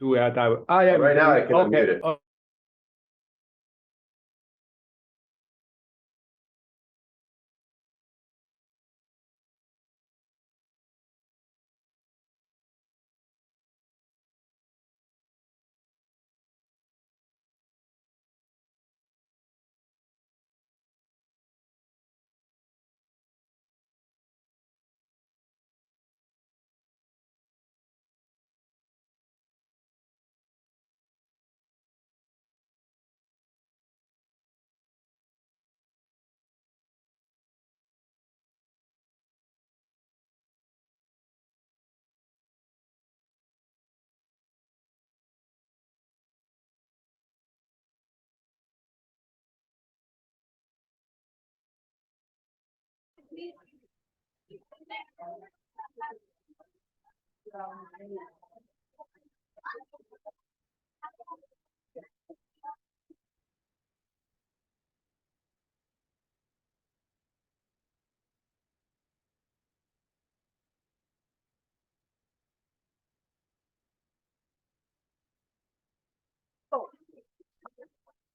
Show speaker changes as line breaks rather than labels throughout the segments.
Do I am
Right now I can
okay.
unmute it.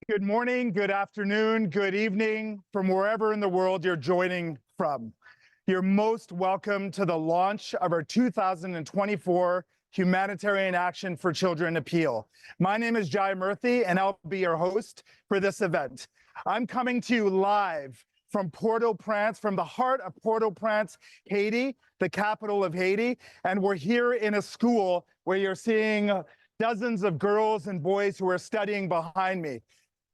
Good morning, good afternoon, good evening from wherever in the world you're joining from. You're most welcome to the launch of our 2024 Humanitarian Action for Children appeal. My name is Jai Murthy and I'll be your host for this event. I'm coming to you live from Port-au-Prince, from the heart of Port-au-Prince, Haiti, the capital of Haiti. And we're here in a school where you're seeing dozens of girls and boys who are studying behind me.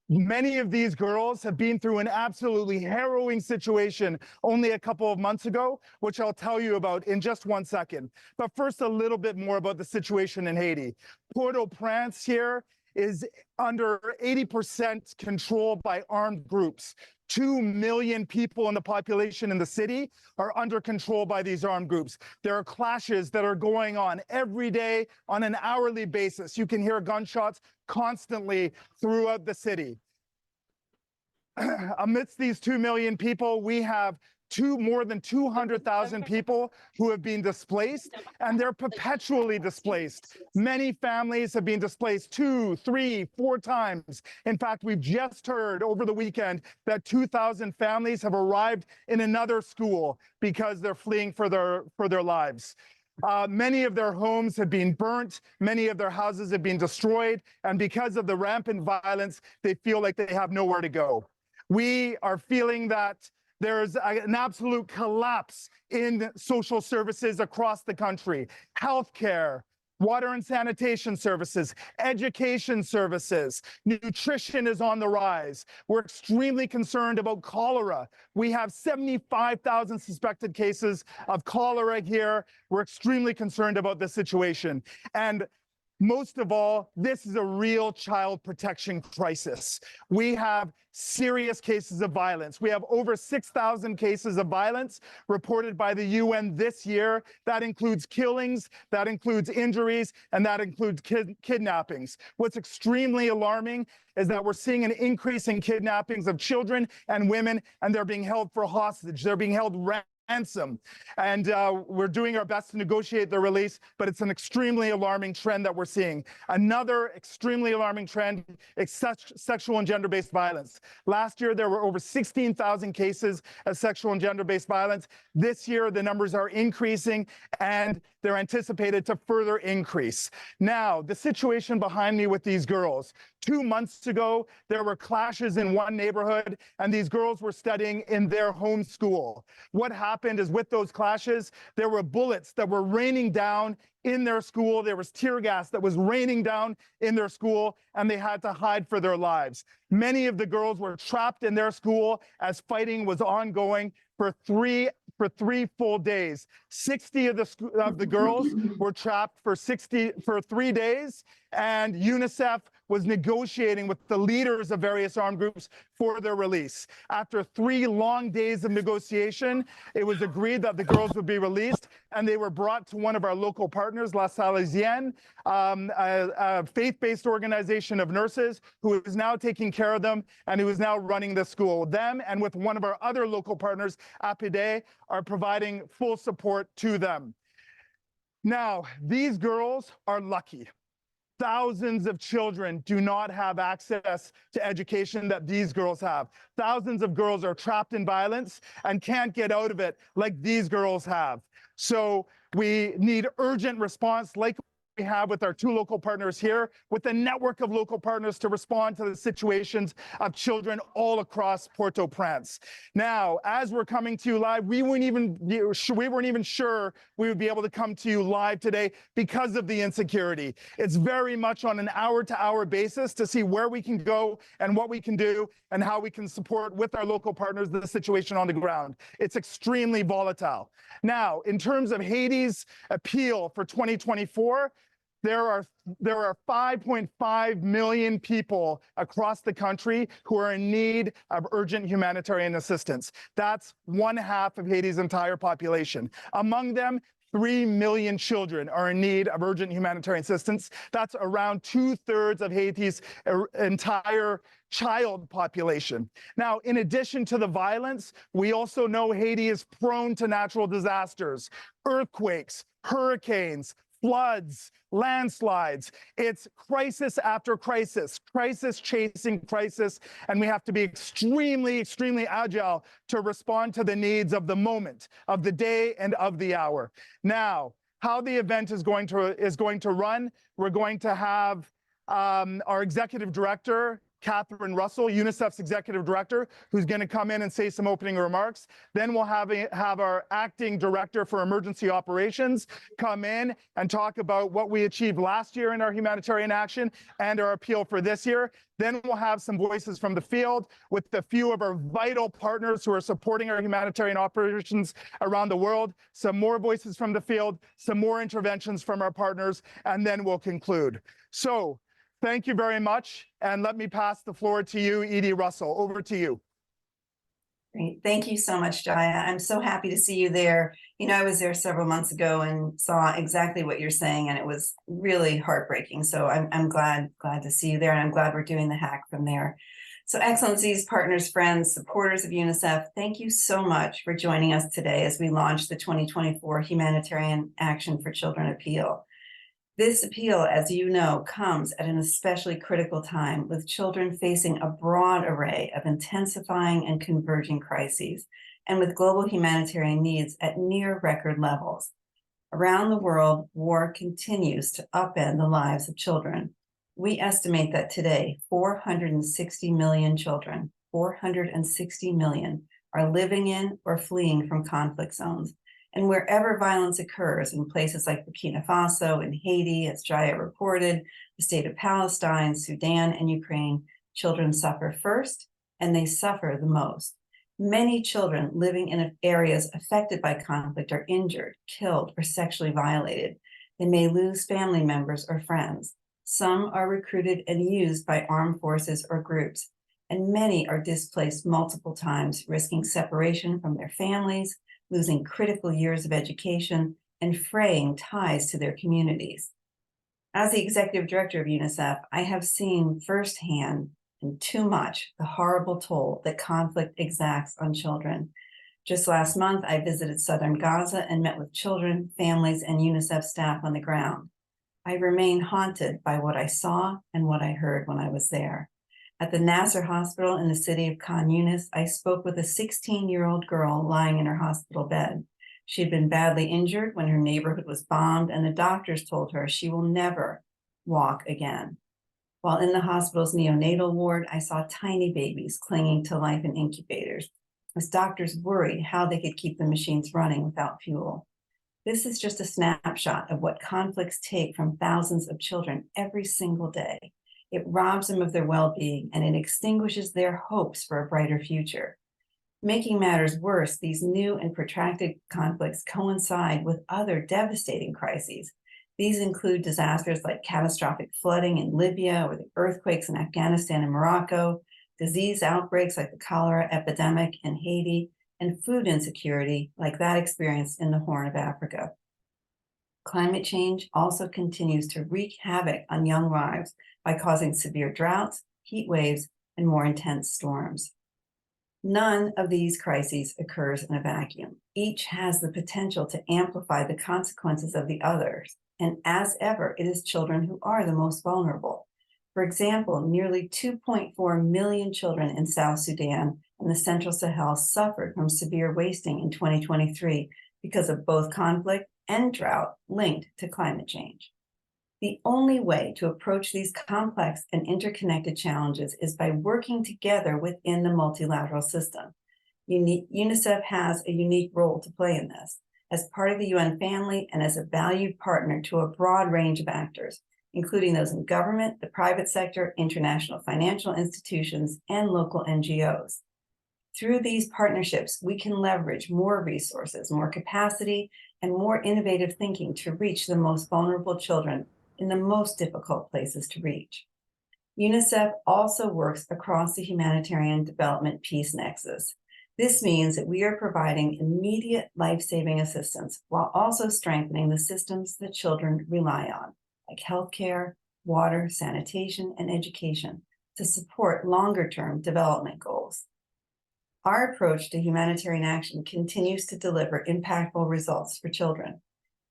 Many of these girls have been through an absolutely harrowing situation only a couple of months ago, which I'll tell you about in just 1 second. But first, a little bit more about the situation in Haiti. Port-au-Prince here is under 80% controlled by armed groups. 2 million people in the population in the city are under control by these armed groups. There are clashes that are going on every day on an hourly basis. You can hear gunshots constantly throughout the city. Amidst these 2 million people, we have more than 200,000 people who have been displaced, and they're perpetually displaced. Many families have been displaced 2, 3, 4 times. In fact, we've just heard over the weekend that 2,000 families have arrived in another school because they're fleeing for their lives. Many of their homes have been burnt, many of their houses have been destroyed, and because of the rampant violence, they feel like they have nowhere to go. We are feeling that there's an absolute collapse in social services across the country. Healthcare, water and sanitation services, education services, nutrition is on the rise. We're extremely concerned about cholera. We have 75,000 suspected cases of cholera here. We're extremely concerned about this situation. And most of all, this is a real child protection crisis. We have serious cases of violence. We have over 6,000 cases of violence reported by the UN this year. That includes killings, that includes injuries, and that includes kidnappings. What's extremely alarming is that we're seeing an increase in kidnappings of children and women, and they're being held for hostage. They're being held ransom. And we're doing our best to negotiate their release, but it's an extremely alarming trend that we're seeing. Another extremely alarming trend is sexual and gender-based violence. Last year, there were over 16,000 cases of sexual and gender-based violence. This year, the numbers are increasing, and they're anticipated to further increase. Now, the situation behind me with these girls. 2 months ago, there were clashes in one neighborhood, and these girls were studying in their home school. What happened is with those clashes, there were bullets that were raining down in their school. There was tear gas that was raining down in their school, and they had to hide for their lives. Many of the girls were trapped in their school as fighting was ongoing for three full days. 60 of the girls were trapped for 3 days, and UNICEF was negotiating with the leaders of various armed groups for their release. After 3 long days of negotiation, it was agreed that the girls would be released, and they were brought to one of our local partners, La Salesienne, a faith-based organization of nurses who is now taking care of them and who is now running the school. Them and with one of our other local partners, APD, are providing full support to them. Now, these girls are lucky. Thousands of children do not have access to education that these girls have. Thousands of girls are trapped in violence and can't get out of it like these girls have. So we need urgent response like we have with our 2 local partners here, with a network of local partners to respond to the situations of children all across Port-au-Prince. Now, as we're coming to you live, we weren't even sure we would be able to come to you live today because of the insecurity. It's very much on an hour-to-hour basis to see where we can go and what we can do and how we can support with our local partners the situation on the ground. It's extremely volatile. Now, in terms of Haiti's appeal for 2024, there are 5.5 million people across the country who are in need of urgent humanitarian assistance. That's 1/2 of Haiti's entire population. Among them, 3 million children are in need of urgent humanitarian assistance. That's around 2/3 of Haiti's entire child population. Now, in addition to the violence, we also know Haiti is prone to natural disasters, earthquakes, hurricanes, floods, landslides. It's crisis after crisis, crisis chasing crisis, and we have to be extremely, extremely agile to respond to the needs of the moment, of the day, and of the hour. Now, how the event is going to run, we're going to have our executive director, Catherine Russell, UNICEF's executive director, who's going to come in and say some opening remarks. Then we'll have our acting director for emergency operations come in and talk about what we achieved last year in our humanitarian action and our appeal for this year. Then we'll have some voices from the field with a few of our vital partners who are supporting our humanitarian operations around the world, some more voices from the field, some more interventions from our partners, and then we'll conclude. So, thank you very much, and let me pass the floor to you, Edie Russell. Over to you.
Great. Thank you so much, Jaya. I'm so happy to see you there. You know, I was there several months ago and saw exactly what you're saying, and it was really heartbreaking. So I'm glad to see you there, and I'm glad we're doing the HAC from there. So Excellencies, partners, friends, supporters of UNICEF, thank you so much for joining us today as we launch the 2024 Humanitarian Action for Children Appeal. This appeal, as you know, comes at an especially critical time with children facing a broad array of intensifying and converging crises, and with global humanitarian needs at near record levels. Around the world, war continues to upend the lives of children. We estimate that today, 460 million children, 460 million, are living in or fleeing from conflict zones. And wherever violence occurs, in places like Burkina Faso and Haiti, as Jaya reported, the state of Palestine, Sudan, and Ukraine, children suffer first, and they suffer the most. Many children living in areas affected by conflict are injured, killed, or sexually violated. They may lose family members or friends. Some are recruited and used by armed forces or groups, and many are displaced multiple times, risking separation from their families, losing critical years of education, and fraying ties to their communities. As the executive director of UNICEF, I have seen firsthand and too much the horrible toll that conflict exacts on children. Just last month, I visited southern Gaza and met with children, families, and UNICEF staff on the ground. I remain haunted by what I saw and what I heard when I was there. At the Nasser Hospital in the city of Khan Yunis, I spoke with a 16-year-old girl lying in her hospital bed. She had been badly injured when her neighborhood was bombed, and the doctors told her she will never walk again. While in the hospital's neonatal ward, I saw tiny babies clinging to life in incubators, as doctors worried how they could keep the machines running without fuel. This is just a snapshot of what conflicts take from thousands of children every single day. It robs them of their well-being, and it extinguishes their hopes for a brighter future. Making matters worse, these new and protracted conflicts coincide with other devastating crises. These include disasters like catastrophic flooding in Libya or the earthquakes in Afghanistan and Morocco, disease outbreaks like the cholera epidemic in Haiti, and food insecurity like that experienced in the Horn of Africa. Climate change also continues to wreak havoc on young lives by causing severe droughts, heat waves, and more intense storms. None of these crises occurs in a vacuum. Each has the potential to amplify the consequences of the others, And as ever, it is children who are the most vulnerable. For example, nearly 2.4 million children in South Sudan and the Central Sahel suffered from severe wasting in 2023 because of both conflict and drought linked to climate change. The only way to approach these complex and interconnected challenges is by working together within the multilateral system. UNICEF has a unique role to play in this, as part of the UN family and as a valued partner to a broad range of actors, including those in government, the private sector, international financial institutions, and local NGOs. Through these partnerships, we can leverage more resources, more capacity, and more innovative thinking to reach the most vulnerable children in the most difficult places to reach. UNICEF also works across the humanitarian development peace nexus. This means that we are providing immediate life-saving assistance while also strengthening the systems that children rely on, like healthcare, water, sanitation, and education, to support longer-term development goals. Our approach to humanitarian action continues to deliver impactful results for children.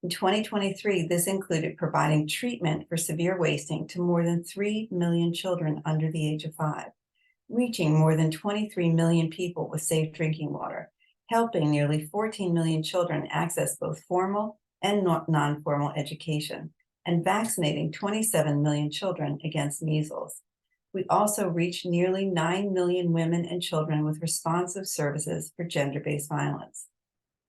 In 2023, this included providing treatment for severe wasting to more than 3 million children under the age of 5, reaching more than 23 million people with safe drinking water, helping nearly 14 million children access both formal and non-formal education, and vaccinating 27 million children against measles. We also reached nearly 9 million women and children with responsive services for gender-based violence.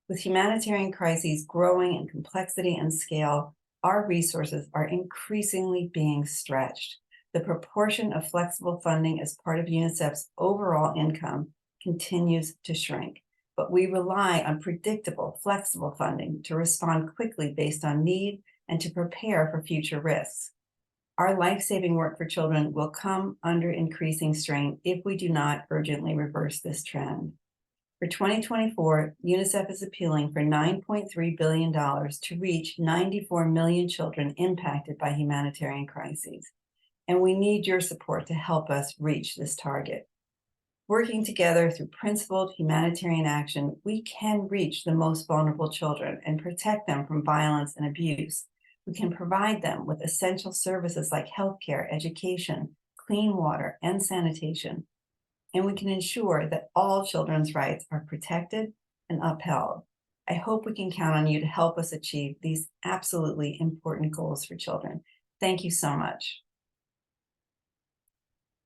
With humanitarian crises growing in complexity and scale, our resources are increasingly being stretched. The proportion of flexible funding as part of UNICEF's overall income continues to shrink, but we rely on predictable, flexible funding to respond quickly based on need and to prepare for future risks. Our life-saving work for children will come under increasing strain if we do not urgently reverse this trend. For 2024, UNICEF is appealing for $9.3 billion to reach 94 million children impacted by humanitarian crises. And we need your support to help us reach this target. Working together through principled humanitarian action, we can reach the most vulnerable children and protect them from violence and abuse. We can provide them with essential services like healthcare, education, clean water, and sanitation. And we can ensure that all children's rights are protected and upheld. I hope we can count on you to help us achieve these absolutely important goals for children. Thank you so much.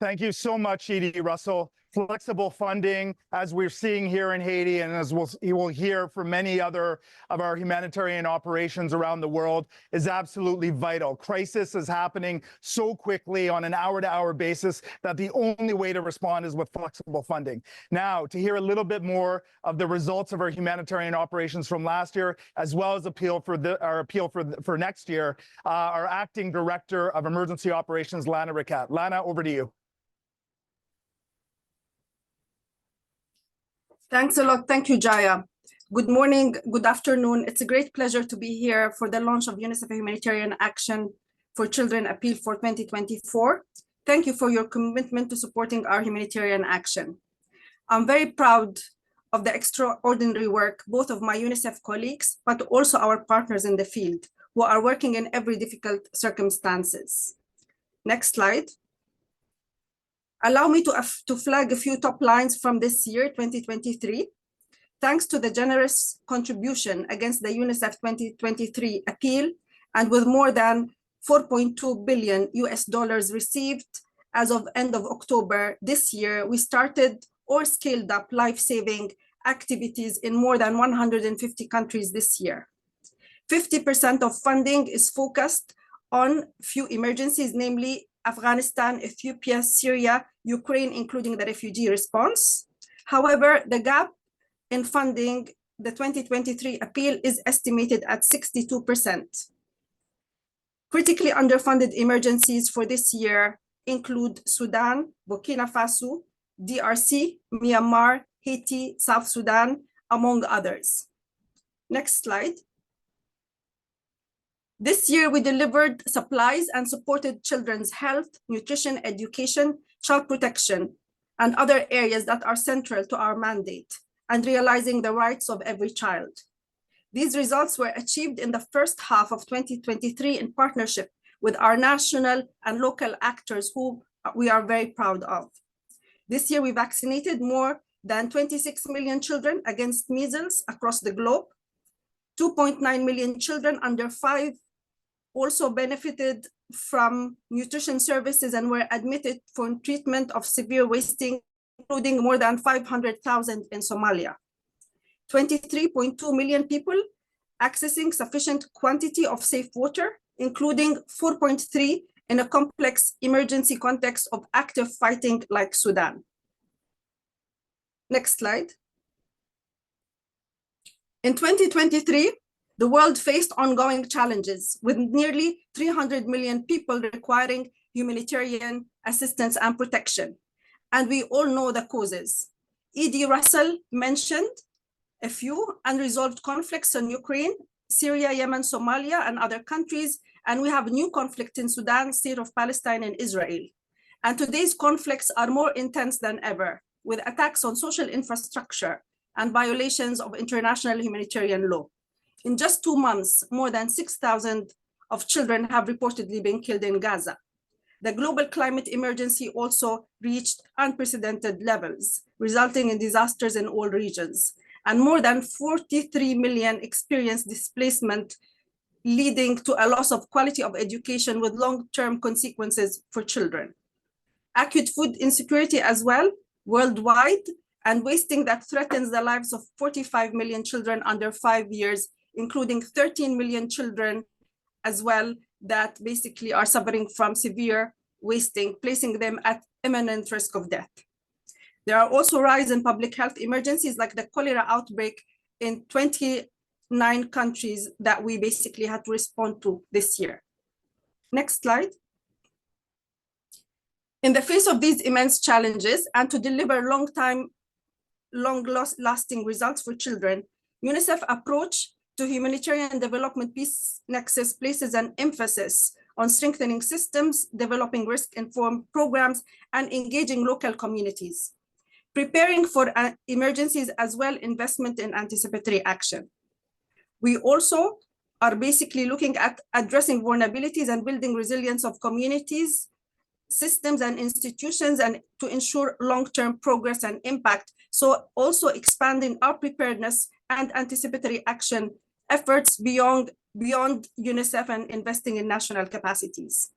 Thank you so much, Edie Russell. Flexible funding, as we're seeing here in Haiti, and as you will hear from many other of our humanitarian operations around the world, is absolutely vital. Crisis is happening so quickly on an hour-to-hour basis that the only way to respond is with flexible funding. Now, to hear a little bit more of the results of our humanitarian operations from last year, as well as our appeal for next year, our Acting Director of Emergency Operations, Lana Ricat. Lana, over to you.
Thanks a lot. Thank you, Jaya. Good morning, good afternoon. It's a great pleasure to be here for the launch of UNICEF Humanitarian Action for Children Appeal for 2024. Thank you for your commitment to supporting our humanitarian action. I'm very proud of the extraordinary work, both of my UNICEF colleagues, but also our partners in the field, who are working in every difficult circumstances. Next slide. Allow me to flag a few top lines from this year, 2023. Thanks to the generous contribution against the UNICEF 2023 appeal, and with more than $4.2 billion received as of end of October this year, we started or scaled up life-saving activities in more than 150 countries this year. 50% of funding is focused on few emergencies, namely Afghanistan, Ethiopia, Syria, Ukraine, including the refugee response. However, the gap in funding, the 2023 appeal, is estimated at 62%. Critically underfunded emergencies for this year include Sudan, Burkina Faso, DRC, Myanmar, Haiti, South Sudan, among others. Next slide. This year, we delivered supplies and supported children's health, nutrition, education, child protection, and other areas that are central to our mandate and realizing the rights of every child. These results were achieved in the first half of 2023 in partnership with our national and local actors who we are very proud of. This year, we vaccinated more than 26 million children against measles across the globe. 2.9 million children under 5 also benefited from nutrition services and were admitted for treatment of severe wasting, including more than 500,000 in Somalia. 23.2 million people accessing sufficient quantity of safe water, including 4.3 in a complex emergency context of active fighting like Sudan. Next slide. In 2023, the world faced ongoing challenges with nearly 300 million people requiring humanitarian assistance and protection. And we all know the causes. E.D. Russell mentioned a few: unresolved conflicts in Ukraine, Syria, Yemen, Somalia, and other countries. And we have a new conflict in Sudan, state of Palestine, and Israel. And today's conflicts are more intense than ever, with attacks on social infrastructure and violations of international humanitarian law. In just 2 months, more than 6,000 of children have reportedly been killed in Gaza. The global climate emergency also reached unprecedented levels, resulting in disasters in all regions. And more than 43 million experienced displacement, leading to a loss of quality of education with long-term consequences for children. Acute food insecurity as well, worldwide, and wasting that threatens the lives of 45 million children under 5 years, including 13 million children as well that basically are suffering from severe wasting, placing them at imminent risk of death. There are also rise in public health emergencies like the cholera outbreak in 29 countries that we basically had to respond to this year. Next slide. In the face of these immense challenges and to deliver long-lasting results for children, UNICEF approach to humanitarian development peace nexus places an emphasis on strengthening systems, developing risk-informed programs, and engaging local communities. Preparing for emergencies as well, investment in anticipatory action. We also are basically looking at addressing vulnerabilities and building resilience of communities, systems, and institutions, and to ensure long-term progress and impact. So also expanding our preparedness and anticipatory action efforts beyond UNICEF and investing in national capacities.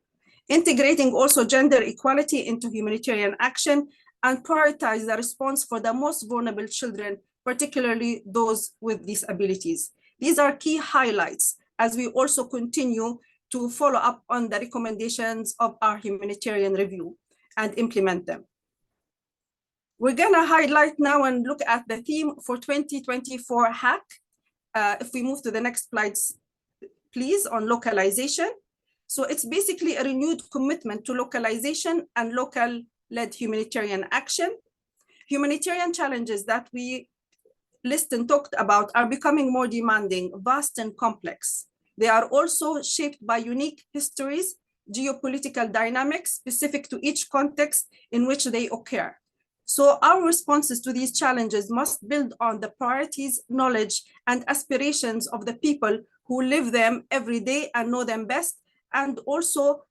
Integrating also gender equality into humanitarian action and prioritize the response for the most vulnerable children, particularly those with disabilities. These are key highlights as we also continue to follow up on the recommendations of our humanitarian review and implement them. We're gonna highlight now and look at the theme for 2024 HAC. If we move to the next slides, please, on localization. So it's basically a renewed commitment to localization and local-led humanitarian action. Humanitarian challenges that we list and talked about are becoming more demanding, vast and complex. They are also shaped by unique histories, geopolitical dynamics specific to each context in which they occur. So our responses to these challenges must build on the priorities, knowledge, and aspirations of the people who live them every day and know them best, and also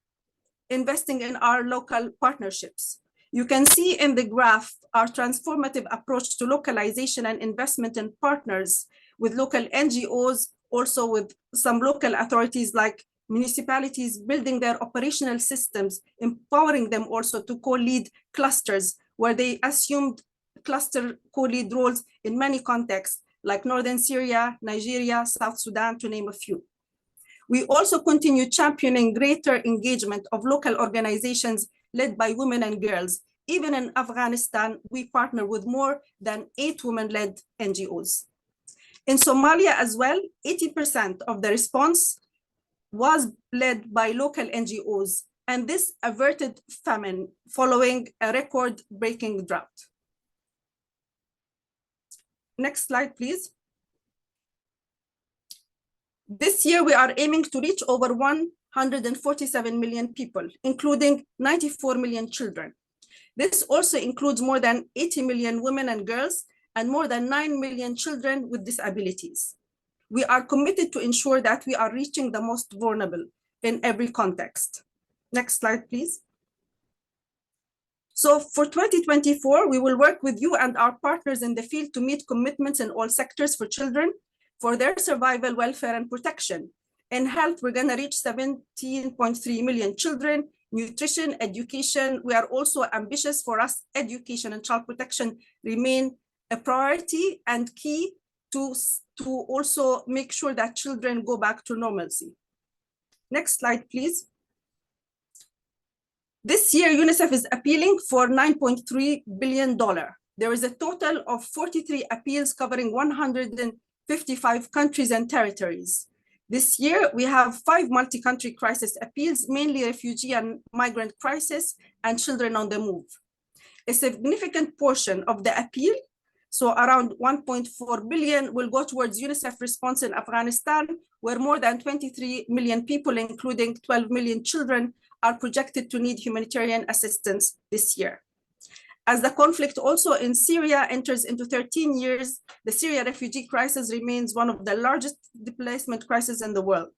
investing in our local partnerships. You can see in the graph our transformative approach to localization and investment in partners with local NGOs, also with some local authorities like municipalities, building their operational systems, empowering them also to co-lead clusters where they assumed cluster co-lead roles in many contexts, like Northern Syria, Nigeria, South Sudan, to name a few. We also continue championing greater engagement of local organizations led by women and girls. Even in Afghanistan, we partner with more than 8 women-led NGOs. In Somalia as well, 80% of the response was led by local NGOs, and this averted famine following a record-breaking drought. Next slide, please. This year, we are aiming to reach over 147 million people, including 94 million children. This also includes more than 80 million women and girls and more than 9 million children with disabilities. we are committed to ensure that we are reaching the most vulnerable in every context. Next slide, please. So for 2024, we will work with you and our partners in the field to meet commitments in all sectors for children, for their survival, welfare, and protection. In health, we're going to reach 17.3 million children. Nutrition, education, we are also ambitious. For us, education and child protection remain a priority and key to also make sure that children go back to normalcy. Next slide, please. This year, UNICEF is appealing for $9.3 billion. There is a total of 43 appeals covering 155 countries and territories. This year, we have 5 multi-country crisis appeals, mainly refugee and migrant crisis and children on the move. A significant portion of the appeal, so around 1.4 billion, will go towards UNICEF response in Afghanistan, where more than 23 million people, including 12 million children, are projected to need humanitarian assistance this year. As the conflict also in Syria enters into 13 years, the Syria refugee crisis remains one of the largest displacement crises in the world.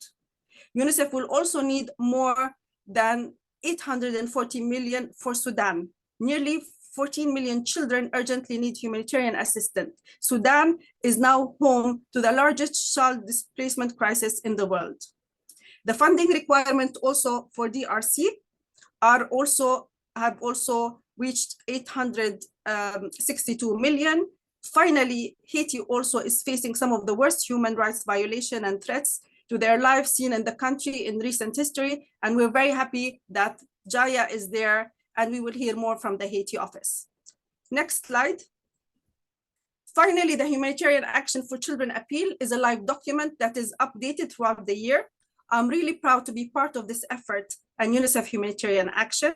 UNICEF will also need more than 840 million for Sudan. Nearly 14 million children urgently need humanitarian assistance. Sudan is now home to the largest child displacement crisis in the world. The funding requirement also for DRC have also reached 862 million. Finally, Haiti also is facing some of the worst human rights violation and threats to their lives seen in the country in recent history. And we're very happy that Jaya is there, and we will hear more from the Haiti office. Next slide. Finally, the Humanitarian Action for Children appeal is a live document that is updated throughout the year. I'm really proud to be part of this effort and UNICEF Humanitarian Action.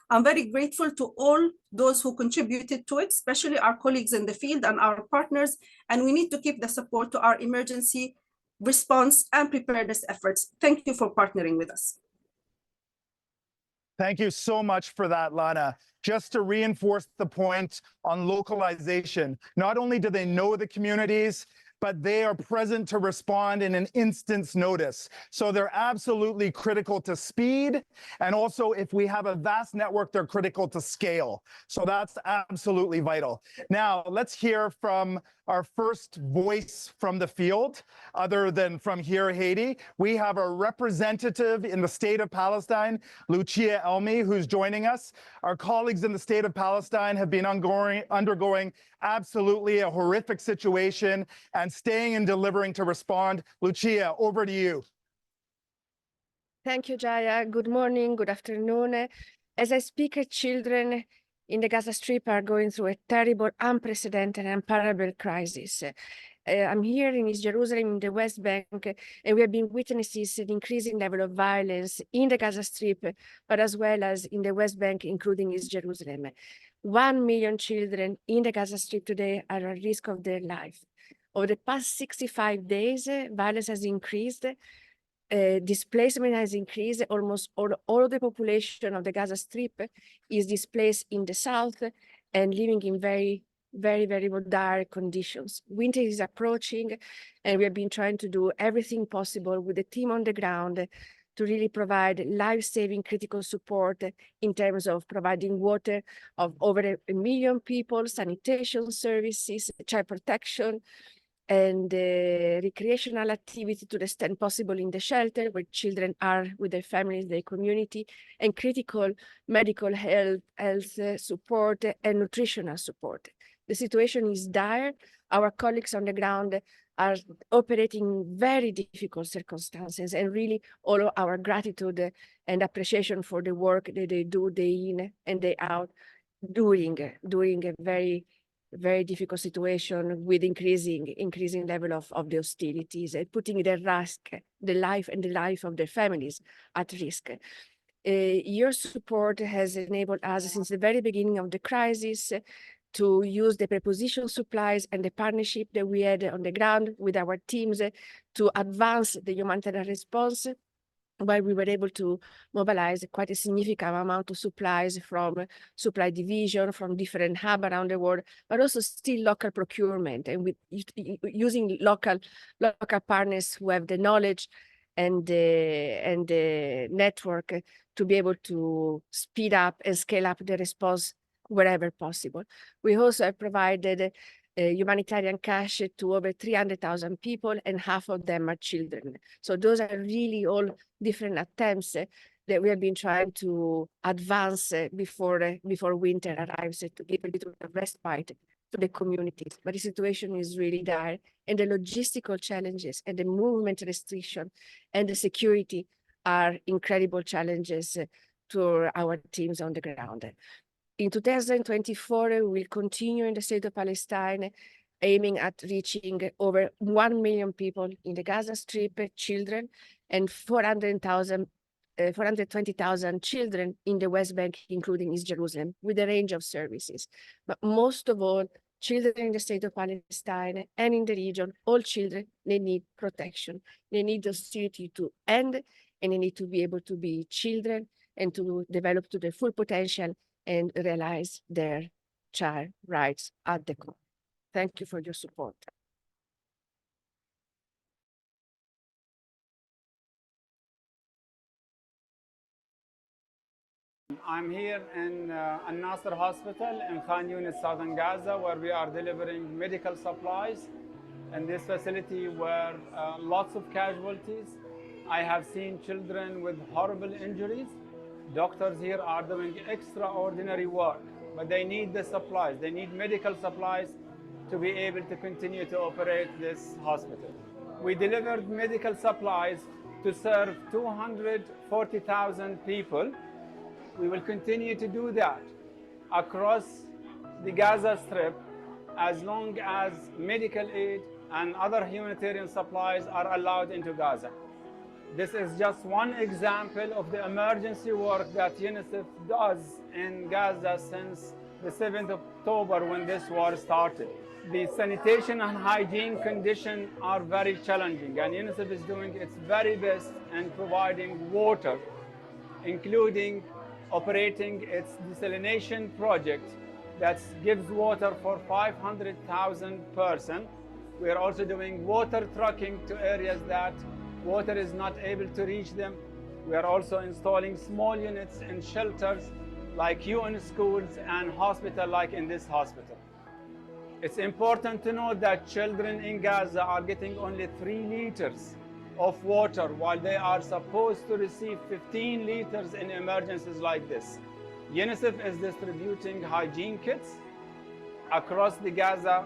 I'm very grateful to all those who contributed to it, especially our colleagues in the field and our partners, and we need to keep the support to our emergency response and preparedness efforts. Thank you for partnering with us.
Thank you so much for that, Lana. Just to reinforce the point on localization, not only do they know the communities, but they are present to respond in an instant's notice. So they're absolutely critical to speed. And also, if we have a vast network, they're critical to scale. So that's absolutely vital. Now, let's hear from our first voice from the field, other than from here, Haiti. We have a representative in the state of Palestine, Lucia Elmi, who's joining us. Our colleagues in the state of Palestine have been undergoing absolutely a horrific situation and staying and delivering to respond. Lucia, over to you.
Thank you, Jaya. Good morning, good afternoon. As I speak, children in the Gaza Strip are going through a terrible, unprecedented, and unparalleled crisis. I'm here in East Jerusalem, in the West Bank, and we have been witnesses to the increasing level of violence in the Gaza Strip, but as well as in the West Bank, including East Jerusalem. 1 million children in the Gaza Strip today are at risk of their life. Over the past 65 days, violence has increased, displacement has increased. Almost all of the population of the Gaza Strip is displaced in the south and living in very dire conditions. Winter is approaching, and we have been trying to do everything possible with the team on the ground to really provide life-saving critical support in terms of providing water of over 1 million people, sanitation services, child protection, and recreational activity to the extent possible in the shelter where children are with their families, their community, and critical medical health support and nutritional support. The situation is dire. Our colleagues on the ground are operating in very difficult circumstances, and really all of our gratitude and appreciation for the work that they do day in and day out during a very difficult situation with increasing level of the hostilities and putting the life of their families at risk. Your support has enabled us since the very beginning of the crisis to use the preposition supplies and the partnership that we had on the ground with our teams to advance the humanitarian response where we were able to mobilize quite a significant amount of supplies from supply division, from different hubs around the world, but also still local procurement, and with using local partners who have the knowledge and the network to be able to speed up and scale up the response wherever possible. We also have provided humanitarian cash to over 300,000 people, and half of them are children. So those are really all different attempts that we have been trying to advance before winter arrives, to give a little bit of respite to the communities. But the situation is really dire, and the logistical challenges and the movement restriction and the security are incredible challenges to our teams on the ground. In 2024, we will continue in the state of Palestine, aiming at reaching over 1 million people in the Gaza Strip, children, and 420,000 children in the West Bank, including East Jerusalem, with a range of services. But most of all, children in the state of Palestine and in the region, all children, they need protection. They need hostility to end, and they need to be able to be children and to develop to their full potential and realize their child rights at the core. Thank you for your support.
I'm here in Al-Nasser Hospital in Khan Yunis, southern Gaza, where we are delivering medical supplies. In this facility were lots of casualties. I have seen children with horrible injuries. Doctors here are doing extraordinary work, but they need the supplies. They need medical supplies to be able to continue to operate this hospital. We delivered medical supplies to serve 240,000 people. We will continue to do that across the Gaza Strip as long as medical aid and other humanitarian supplies are allowed into Gaza. This is just one example of the emergency work that UNICEF does in Gaza since the 7th of October when this war started. The sanitation and hygiene conditions are very challenging, and UNICEF is doing its very best in providing water, including operating its desalination project that gives water for 500,000 persons. We are also doing water trucking to areas that water is not able to reach them. We are also installing small units in shelters like UN schools and hospitals like in this hospital. It's important to note that children in Gaza are getting only 3 liters of water while they are supposed to receive 15 liters in emergencies like this. UNICEF is distributing hygiene kits across the Gaza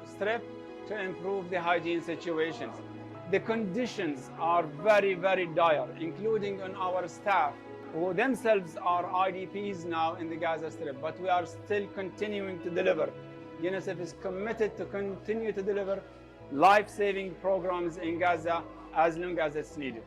Strip to improve the hygiene situations. The conditions are very, very dire, including on our staff, who themselves are IDPs now in the Gaza Strip, but we are still continuing to deliver. UNICEF is committed to continue to deliver life-saving programs in Gaza as long as it's needed.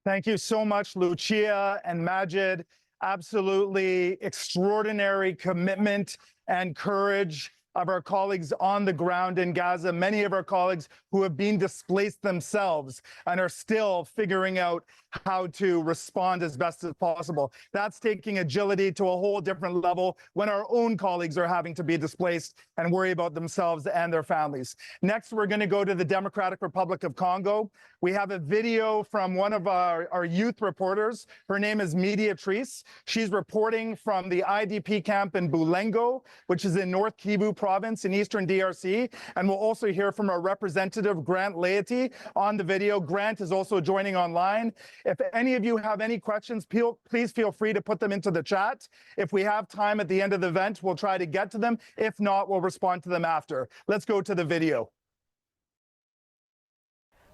Thank you so much, Lucia and Majid. Absolutely extraordinary commitment and courage of our colleagues on the ground in Gaza, many of our colleagues who have been displaced themselves and are still figuring out how to respond as best as possible. That's taking agility to a whole different level when our own colleagues are having to be displaced and worry about themselves and their families. Next, we're going to go to the Democratic Republic of Congo. We have a video from one of our youth reporters. Her name is Mediatrice. She's reporting from the IDP camp in Bulengo, which is in North Kivu province in eastern DRC. And we'll also hear from our representative, Grant Laity, on the video. Grant is also joining online. If any of you have any questions, please feel free to put them into the chat. If we have time at the end of the event, we'll try to get to them. If not, we'll respond to them after. Let's go to the video.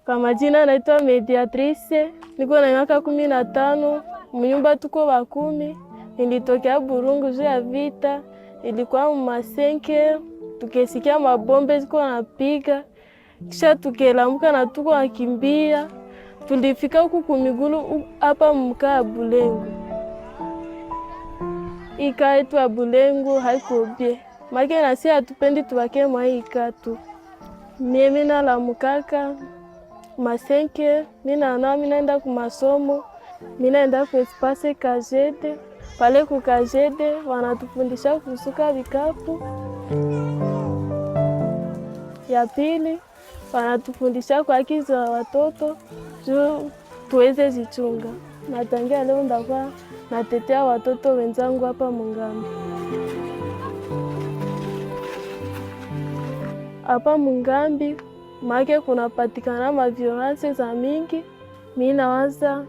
Kwa majina naitwa Mediatrice, niko na miaka 15, mnyumba tuko wa 10. Nilitokea Burungu juu ya vita, ilikuwa masenke, tukesikia mabombe ziko napiga, kisha tukelamuka na tuko nakimbia. Tulifika huku kumigulu hapa mkaa Bulengo. Ikaitwa Bulengo haiko bie. make na si hatupendi tubake mwaika tu. Mie mina lamukaka masenke, minaenda kumasomo, minaenda ku espace kajede. Pale kukajede wanatufundisha kusuka vikapu. Ya pili wanatufundisha kuakiza watoto juu tuweze zichunga. Natangia leo ndakuwa natetea watoto wenzangu hapa Mungambi. Hapa Mungambi make kunapatikana maviolence za mingi. Mimi nawaza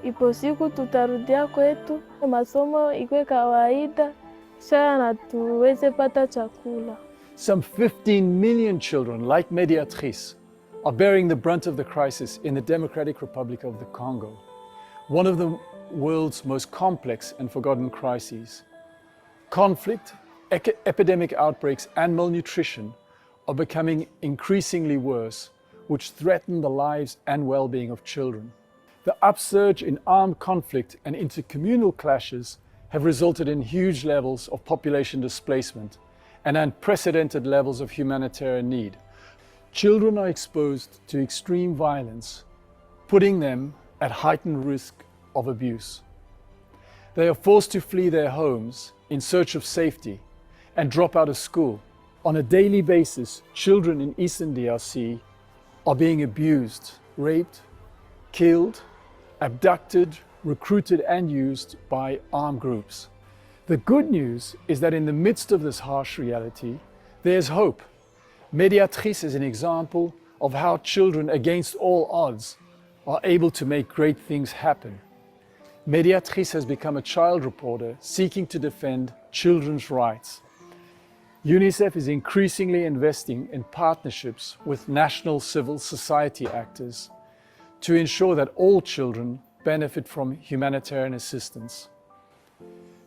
ipo siku tutarudia kwetu, masomo ikwe kawaida, kisha na tuweze pata chakula.
Some 15 million children, like Mediatrice, are bearing the brunt of the crisis in the Democratic Republic of the Congo, one of the world's most complex and forgotten crises. Conflict, epidemic outbreaks, and malnutrition are becoming increasingly worse, which threaten the lives and well-being of children. The upsurge in armed conflict and intercommunal clashes have resulted in huge levels of population displacement and unprecedented levels of humanitarian need. Children are exposed to extreme violence, putting them at heightened risk of abuse. They are forced to flee their homes in search of safety and drop out of school. On a daily basis, children in Eastern DRC are being abused, raped, killed, abducted, recruited, and used by armed groups. The good news is that in the midst of this harsh reality, there's hope. Mediatrice is an example of how children, against all odds, are able to make great things happen. Mediatrice has become a child reporter seeking to defend children's rights. UNICEF is increasingly investing in partnerships with national civil society actors to ensure that all children benefit from humanitarian assistance.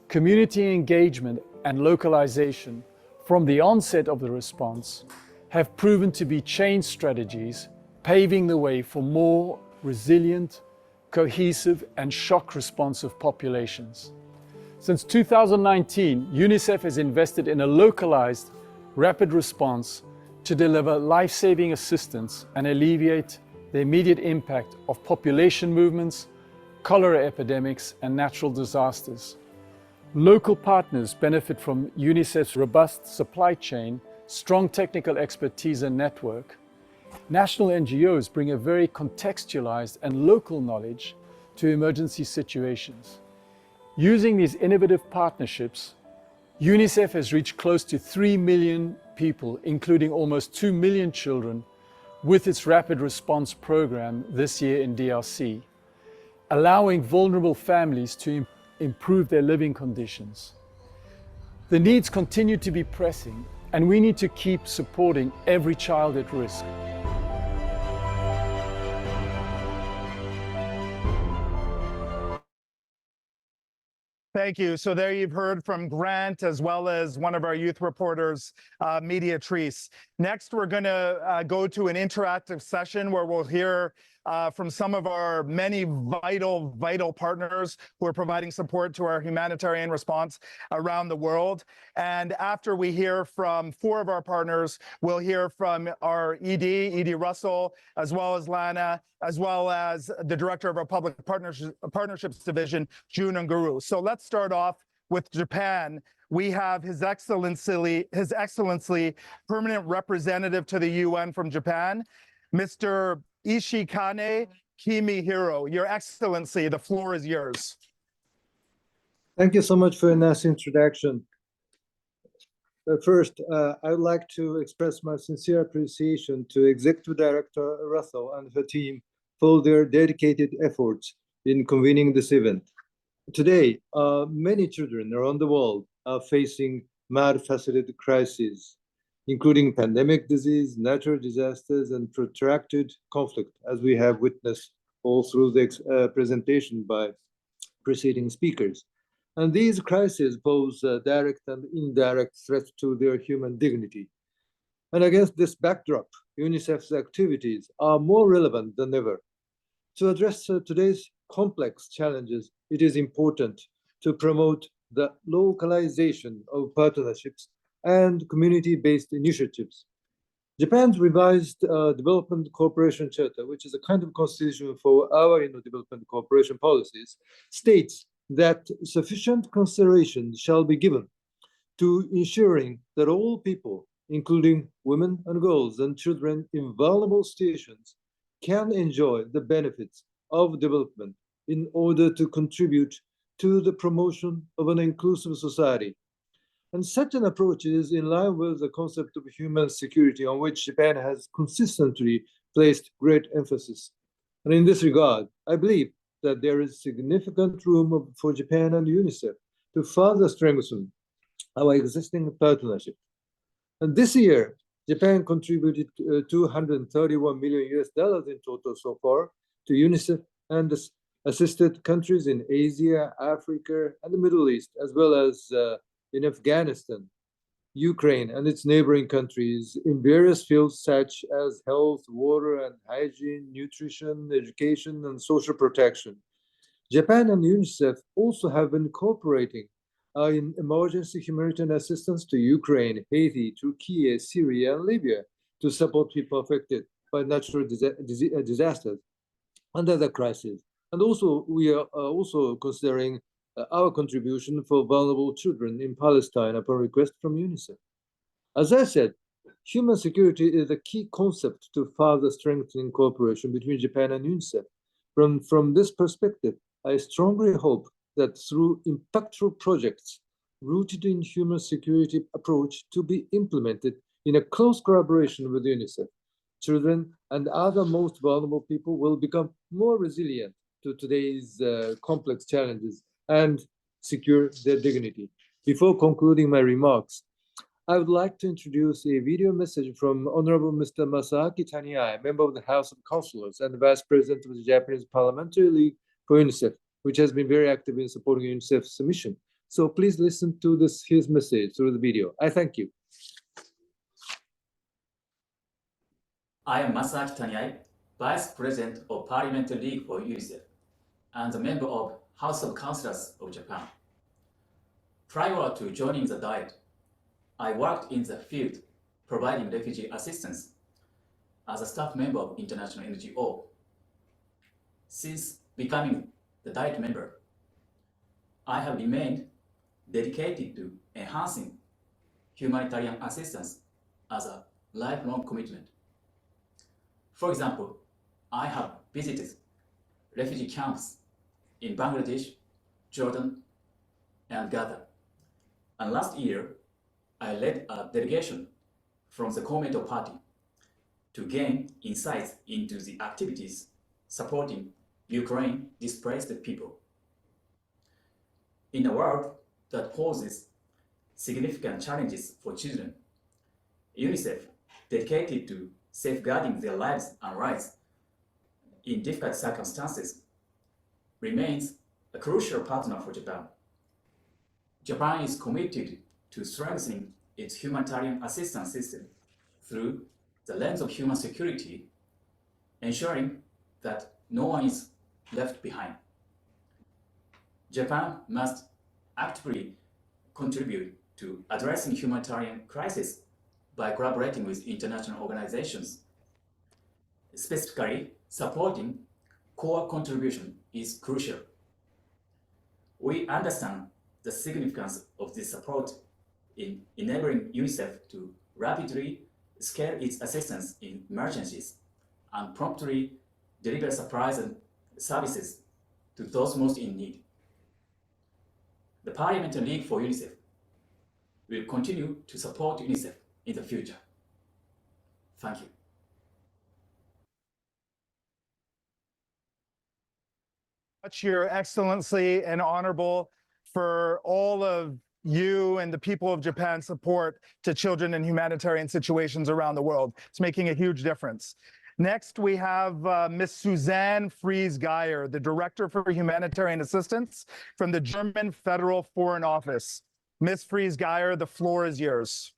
Community engagement and localization from the onset of the response have proven to be change strategies, paving the way for more resilient, cohesive, and shock-responsive populations. Since 2019, UNICEF has invested in a localized, rapid response to deliver life-saving assistance and alleviate the immediate impact of population movements, cholera epidemics, and natural disasters. Local partners benefit from UNICEF's robust supply chain, strong technical expertise and network. National NGOs bring a very contextualized and local knowledge to emergency situations. Using these innovative partnerships, UNICEF has reached close to 3 million people, including almost 2 million children, with its rapid response program this year in DRC, allowing vulnerable families to improve their living conditions. The needs continue to be pressing, and we need to keep supporting every child at risk.
Thank you. So there you've heard from Grant as well as one of our youth reporters, Mediatrice. Next, we're going to go to an interactive session where we'll hear from some of our many vital partners who are providing support to our humanitarian response around the world. And after we hear from 4 of our partners, we'll hear from our ED Russell, as well as Lana, as well as the director of our public partnerships division, June Nguru. So let's start off with Japan. We have His Excellency, Permanent Representative to the UN from Japan, Mr. Ishikane Kimihiro. Your Excellency, the floor is yours.
Thank you so much for a nice introduction. First, I would like to express my sincere appreciation to Executive Director Russell and her team for their dedicated efforts in convening this event. Today, many children around the world are facing multifaceted crises, including pandemic disease, natural disasters, and protracted conflict, as we have witnessed all through the presentation by preceding speakers. And these crises pose direct and indirect threats to their human dignity. And against this backdrop, UNICEF's activities are more relevant than ever. To address today's complex challenges, it is important to promote the localization of partnerships and community-based initiatives. Japan's revised development cooperation charter, which is a kind of constitution for our development cooperation policies, states that sufficient consideration shall be given to ensuring that all people, including women and girls and children in vulnerable situations, can enjoy the benefits of development in order to contribute to the promotion of an inclusive society. And such an approach is in line with the concept of human security, on which Japan has consistently placed great emphasis. And in this regard, I believe that there is significant room for Japan and UNICEF to further strengthen our existing partnership. And this year, Japan contributed $231 million in total so far to UNICEF and assisted countries in Asia, Africa, and the Middle East, as well as in Afghanistan, Ukraine, and its neighboring countries in various fields such as health, water and hygiene, nutrition, education, and social protection. Japan and UNICEF also have been cooperating in emergency humanitarian assistance to Ukraine, Haiti, Turkey, Syria, and Libya to support people affected by natural disasters and other crises. And also, we are also considering our contribution for vulnerable children in Palestine upon request from UNICEF. As I said, human security is a key concept to further strengthening cooperation between Japan and UNICEF. From this perspective, I strongly hope that through impactful projects rooted in human security approach to be implemented in a close collaboration with UNICEF, children and other most vulnerable people will become more resilient to today's complex challenges and secure their dignity. Before concluding my remarks, I would like to introduce a video message from Honorable Mr. Masaaki Taniai, member of the House of Councilors and Vice President of the Japanese Parliamentary League for UNICEF, which has been very active in supporting UNICEF's mission. So please listen to his message through the video. I thank you.
I am Masaaki Taniai, Vice President of Parliamentary League for UNICEF and a member of House of Councilors of Japan. Prior to joining the Diet, I worked in the field providing refugee assistance as a staff member of international NGO. Since becoming the Diet member, I have remained dedicated to enhancing humanitarian assistance as a lifelong commitment. For example, I have visited refugee camps in Bangladesh, Jordan, and Gaza. And last year, I led a delegation from the Komeito Party to gain insights into the activities supporting Ukraine displaced people. In a world that poses significant challenges for children, UNICEF, dedicated to safeguarding their lives and rights in difficult circumstances, remains a crucial partner for Japan. Japan is committed to strengthening its humanitarian assistance system through the lens of human security, ensuring that no one is left behind. Japan must actively contribute to addressing humanitarian crisis by collaborating with international organizations. Specifically, supporting core contribution is crucial. We understand the significance of this support in enabling UNICEF to rapidly scale its assistance in emergencies and promptly deliver supplies and services to those most in need. The Parliamentary League for UNICEF will continue to support UNICEF in the future. Thank you.
Much, Your Excellency, and honorable for all of you and the people of Japan's support to children in humanitarian situations around the world. It's making a huge difference. Next, we have Ms. Suzanne Fries-Geyer, the Director for Humanitarian Assistance from the German Federal Foreign Office. Ms. Fries-Geyer, the floor is yours.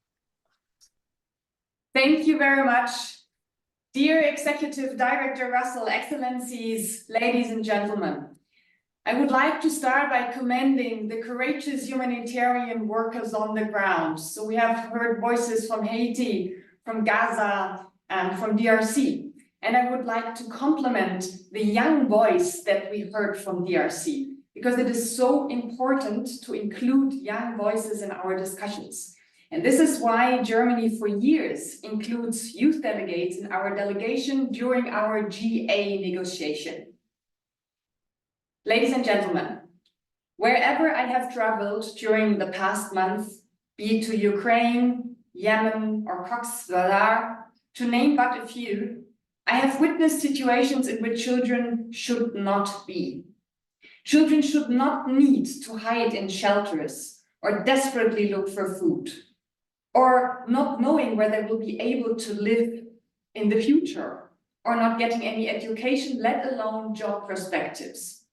Thank you very much. Dear Executive Director Russell, Excellencies, ladies and gentlemen. I would like to start by commending the courageous humanitarian workers on the ground. So we have heard voices from Haiti, from Gaza, and from DRC. And I would like to compliment the young voice that we heard from DRC, because it is so important to include young voices in our discussions. And this is why Germany for years includes youth delegates in our delegation during our GA negotiation. Ladies and gentlemen, wherever I have traveled during the past month, be it to Ukraine, Yemen, or Cox's Bazar, to name but a few, I have witnessed situations in which children should not be. Children should not need to hide in shelters or desperately look for food, or not knowing where they will be able to live in the future, or not getting any education, let alone job perspectives.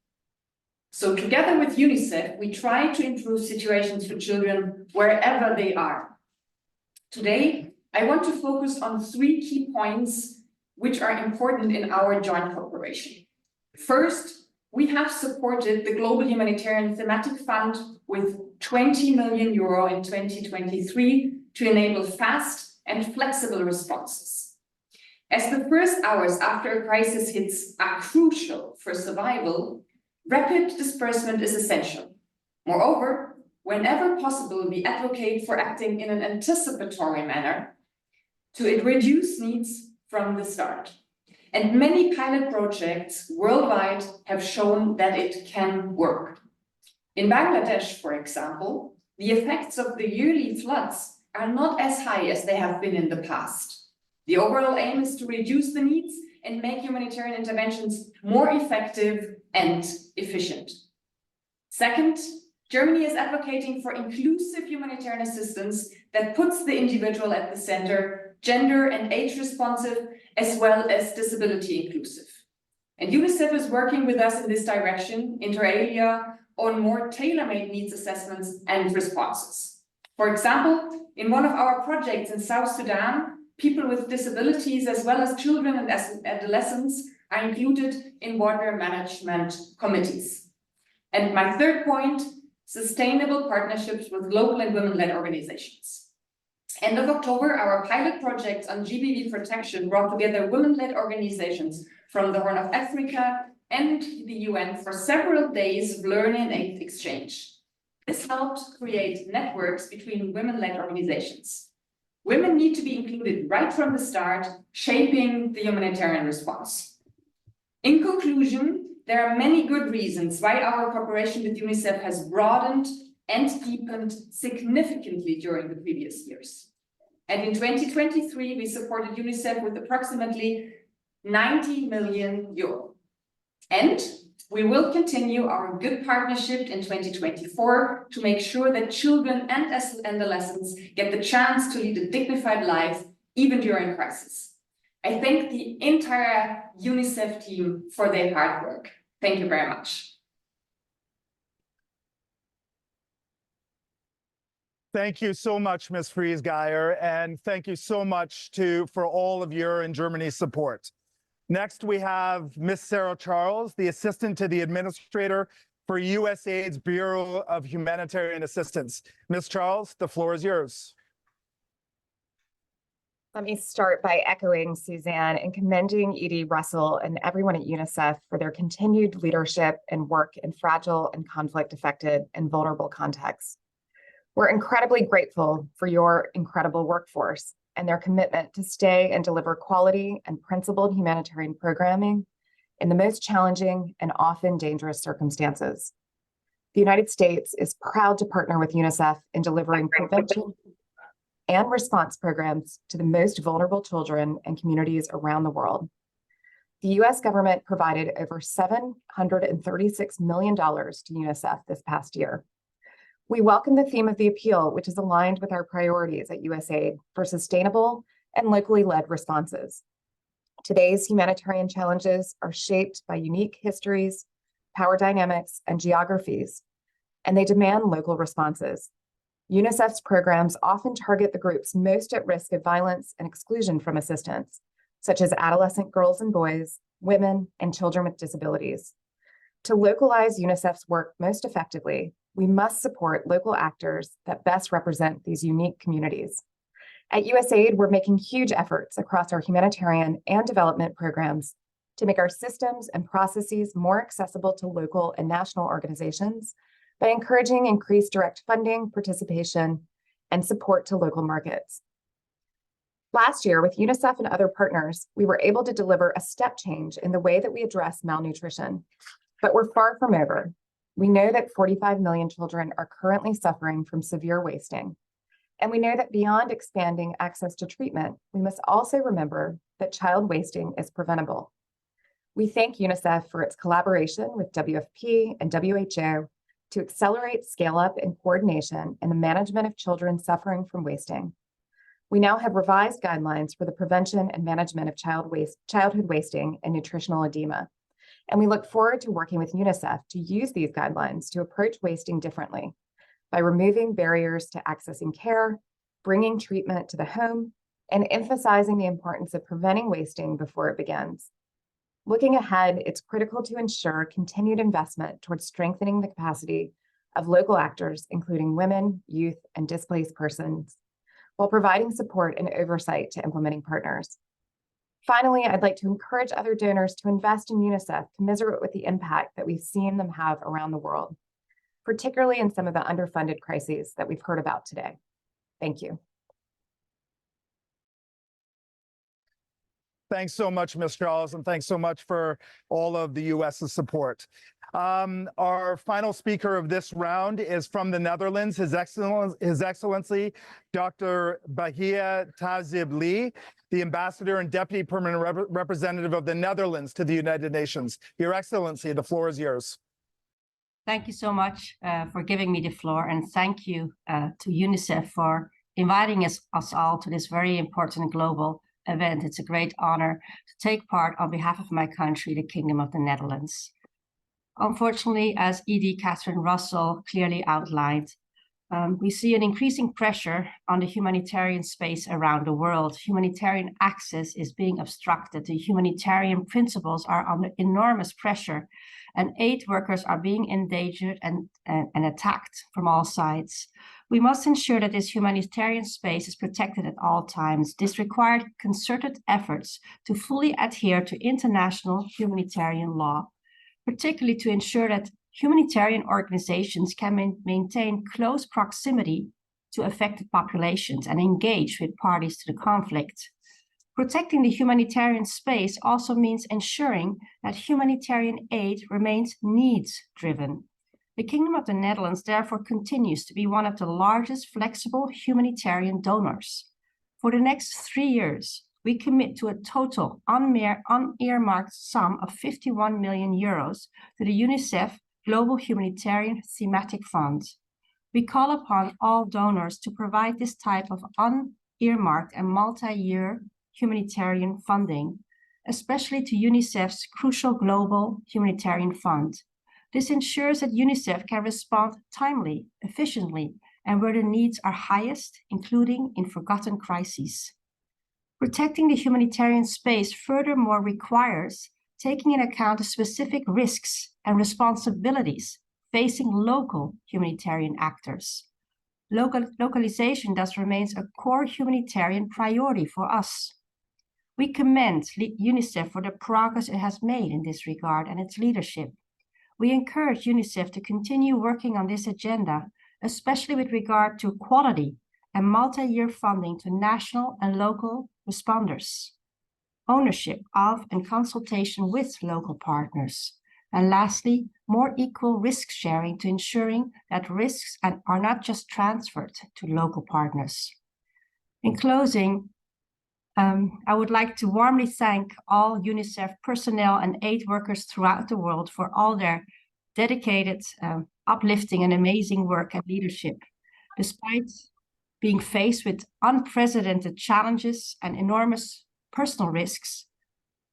So together with UNICEF, we try to improve situations for children wherever they are. Today, I want to focus on 3 key points which are important in our joint cooperation. First, we have supported the Global Humanitarian Thematic Fund with 20 million euro in 2023 to enable fast and flexible responses. As the first hours after a crisis hits are crucial for survival, rapid disbursement is essential. Moreover, whenever possible, we advocate for acting in an anticipatory manner to reduce needs from the start. And many pilot projects worldwide have shown that it can work. In Bangladesh, for example, the effects of the yearly floods are not as high as they have been in the past. The overall aim is to reduce the needs and make humanitarian interventions more effective and efficient. Second, Germany is advocating for inclusive humanitarian assistance that puts the individual at the center, gender and age responsive, as well as disability inclusive. And UNICEF is working with us in this direction, inter alia, on more tailor-made needs assessments and responses. For example, in one of our projects in South Sudan, people with disabilities as well as children and adolescents are included in water management committees. And my third point, sustainable partnerships with local and women-led organizations. End of October, our pilot project on GBV protection brought together women-led organizations from the Horn of Africa and the UN for several days of learning and exchange. This helped create networks between women-led organizations. Women need to be included right from the start, shaping the humanitarian response. In conclusion, there are many good reasons why our cooperation with UNICEF has broadened and deepened significantly during the previous years. And in 2023, we supported UNICEF with approximately 90 million euro. And we will continue our good partnership in 2024 to make sure that children and adolescents get the chance to lead a dignified life, even during crisis. I thank the entire UNICEF team for their hard work. Thank you very much.
Thank you so much, Ms. Friesgeier, and thank you so much for all of your and Germany's support. Next, we have Ms. Sarah Charles, the Assistant to the Administrator for USAID's Bureau of Humanitarian Assistance. Ms. Charles, the floor is yours.
Let me start by echoing Suzanne and commending Edie Russell and everyone at UNICEF for their continued leadership and work in fragile and conflict-affected and vulnerable contexts. We're incredibly grateful for your incredible workforce and their commitment to stay and deliver quality and principled humanitarian programming in the most challenging and often dangerous circumstances. The United States is proud to partner with UNICEF in delivering prevention and response programs to the most vulnerable children and communities around the world. The US government provided over $736 million to UNICEF this past year. We welcome the theme of the appeal, which is aligned with our priorities at USAID for sustainable and locally led responses. Today's humanitarian challenges are shaped by unique histories, power dynamics, and geographies, and they demand local responses. UNICEF's programs often target the groups most at risk of violence and exclusion from assistance, such as adolescent girls and boys, women, and children with disabilities. To localize UNICEF's work most effectively, we must support local actors that best represent these unique communities. At USAID, we're making huge efforts across our humanitarian and development programs to make our systems and processes more accessible to local and national organizations by encouraging increased direct funding, participation, and support to local markets. Last year, with UNICEF and other partners, we were able to deliver a step change in the way that we address malnutrition, but we're far from over. We know that 45 million children are currently suffering from severe wasting. And we know that beyond expanding access to treatment, we must also remember that child wasting is preventable. We thank UNICEF for its collaboration with WFP and WHO to accelerate scale-up and coordination in the management of children suffering from wasting. We now have revised guidelines for the prevention and management of childhood wasting and nutritional edema. And we look forward to working with UNICEF to use these guidelines to approach wasting differently by removing barriers to accessing care, bringing treatment to the home, and emphasizing the importance of preventing wasting before it begins. Looking ahead, it's critical to ensure continued investment towards strengthening the capacity of local actors, including women, youth, and displaced persons, while providing support and oversight to implementing partners. Finally, I'd like to encourage other donors to invest in UNICEF commensurate with the impact that we've seen them have around the world, particularly in some of the underfunded crises that we've heard about today. Thank you.
Thanks so much, Ms. Charles, and thanks so much for all of the U.S.'s support. Our final speaker of this round is from the Netherlands, His Excellency, Dr. Bahia Tazib-Lee, the Ambassador and Deputy Permanent Representative of the Netherlands to the United Nations. Your Excellency, the floor is yours.
Thank you so much for giving me the floor, and thank you to UNICEF for inviting us all to this very important global event. It's a great honor to take part on behalf of my country, the Kingdom of the Netherlands. Unfortunately, as ED Catherine Russell clearly outlined, we see an increasing pressure on the humanitarian space around the world. Humanitarian access is being obstructed. The humanitarian principles are under enormous pressure, and aid workers are being endangered and attacked from all sides. We must ensure that this humanitarian space is protected at all times. This required concerted efforts to fully adhere to international humanitarian law, particularly to ensure that humanitarian organizations can maintain close proximity to affected populations and engage with parties to the conflict. Protecting the humanitarian space also means ensuring that humanitarian aid remains needs-driven. The Kingdom of the Netherlands therefore continues to be one of the largest flexible humanitarian donors. For the next 3 years, we commit to a total unearmarked sum of 51 million euros to the UNICEF Global Humanitarian Thematic Fund. We call upon all donors to provide this type of unearmarked and multi-year humanitarian funding, especially to UNICEF's crucial Global Humanitarian Fund. This ensures that UNICEF can respond timely, efficiently, and where the needs are highest, including in forgotten crises. Protecting the humanitarian space furthermore requires taking into account the specific risks and responsibilities facing local humanitarian actors. Localization thus remains a core humanitarian priority for us. We commend UNICEF for the progress it has made in this regard and its leadership. We encourage UNICEF to continue working on this agenda, especially with regard to quality and multi-year funding to national and local responders, ownership of and consultation with local partners, and lastly, more equal risk sharing to ensuring that risks are not just transferred to local partners. In closing, I would like to warmly thank all UNICEF personnel and aid workers throughout the world for all their dedicated, uplifting and amazing work and leadership. Despite being faced with unprecedented challenges and enormous personal risks,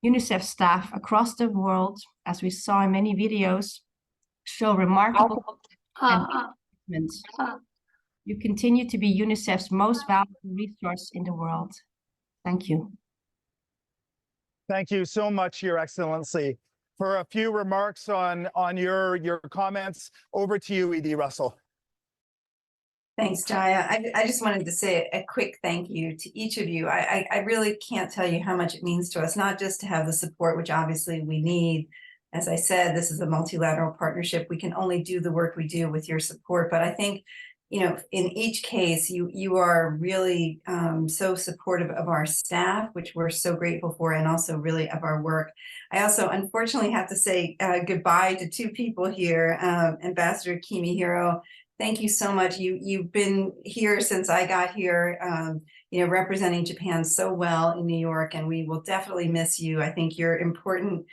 UNICEF staff across the world, as we saw in many videos, show remarkable commitment. You continue to be UNICEF's most valuable resource in the world. Thank you.
Thank you so much, Your Excellency. for a few remarks on your comments. Over to you, Edie Russell.
Thanks, Jaya. I just wanted to say a quick thank you to each of you. I really can't tell you how much it means to us, not just to have the support, which obviously we need. As I said, this is a multilateral partnership. We can only do the work we do with your support. But I think, you know, in each case, you are really so supportive of our staff, which we're so grateful for, and also really of our work. I also unfortunately have to say goodbye to two people here, Ambassador Kimihiro. Thank you so much. You've been here since I got here, you know, representing Japan so well in New York, and we will definitely miss you. I think your important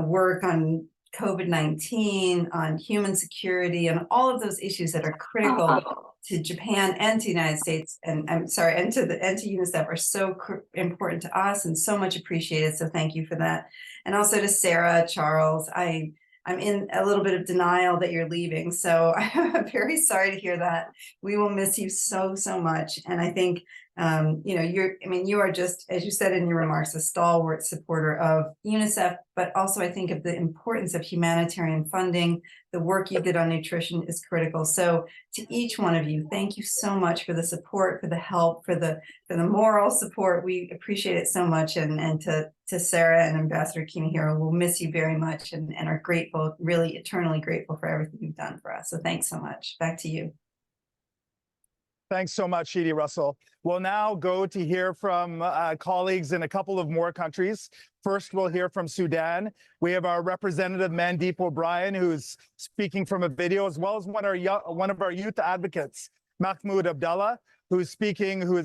work on COVID-19, on human security, and all of those issues that are critical to Japan and to the United States, and I'm sorry, and to UNICEF are so important to us and so much appreciated. So thank you for that. And also to Sarah, Charles, I'm in a little bit of denial that you're leaving. So I'm very sorry to hear that. We will miss you so, so much. And I think, you know, you are just, as you said in your remarks, a stalwart supporter of UNICEF, but also I think of the importance of humanitarian funding. The work you did on nutrition is critical. So to each one of you, thank you so much for the support, for the help, for the moral support. We appreciate it so much. And to Sarah and Ambassador Kimihiro, we'll miss you very much and are grateful, really eternally grateful for everything you've done for us. So thanks so much. Back to you.
Thanks so much, Edie Russell. We'll now go to hear from colleagues in a couple of more countries. First, we'll hear from Sudan. We have our representative, Mandeep O'Brien, who's speaking from a video, as well as one of our youth advocates, Mahmoud Abdallah, who has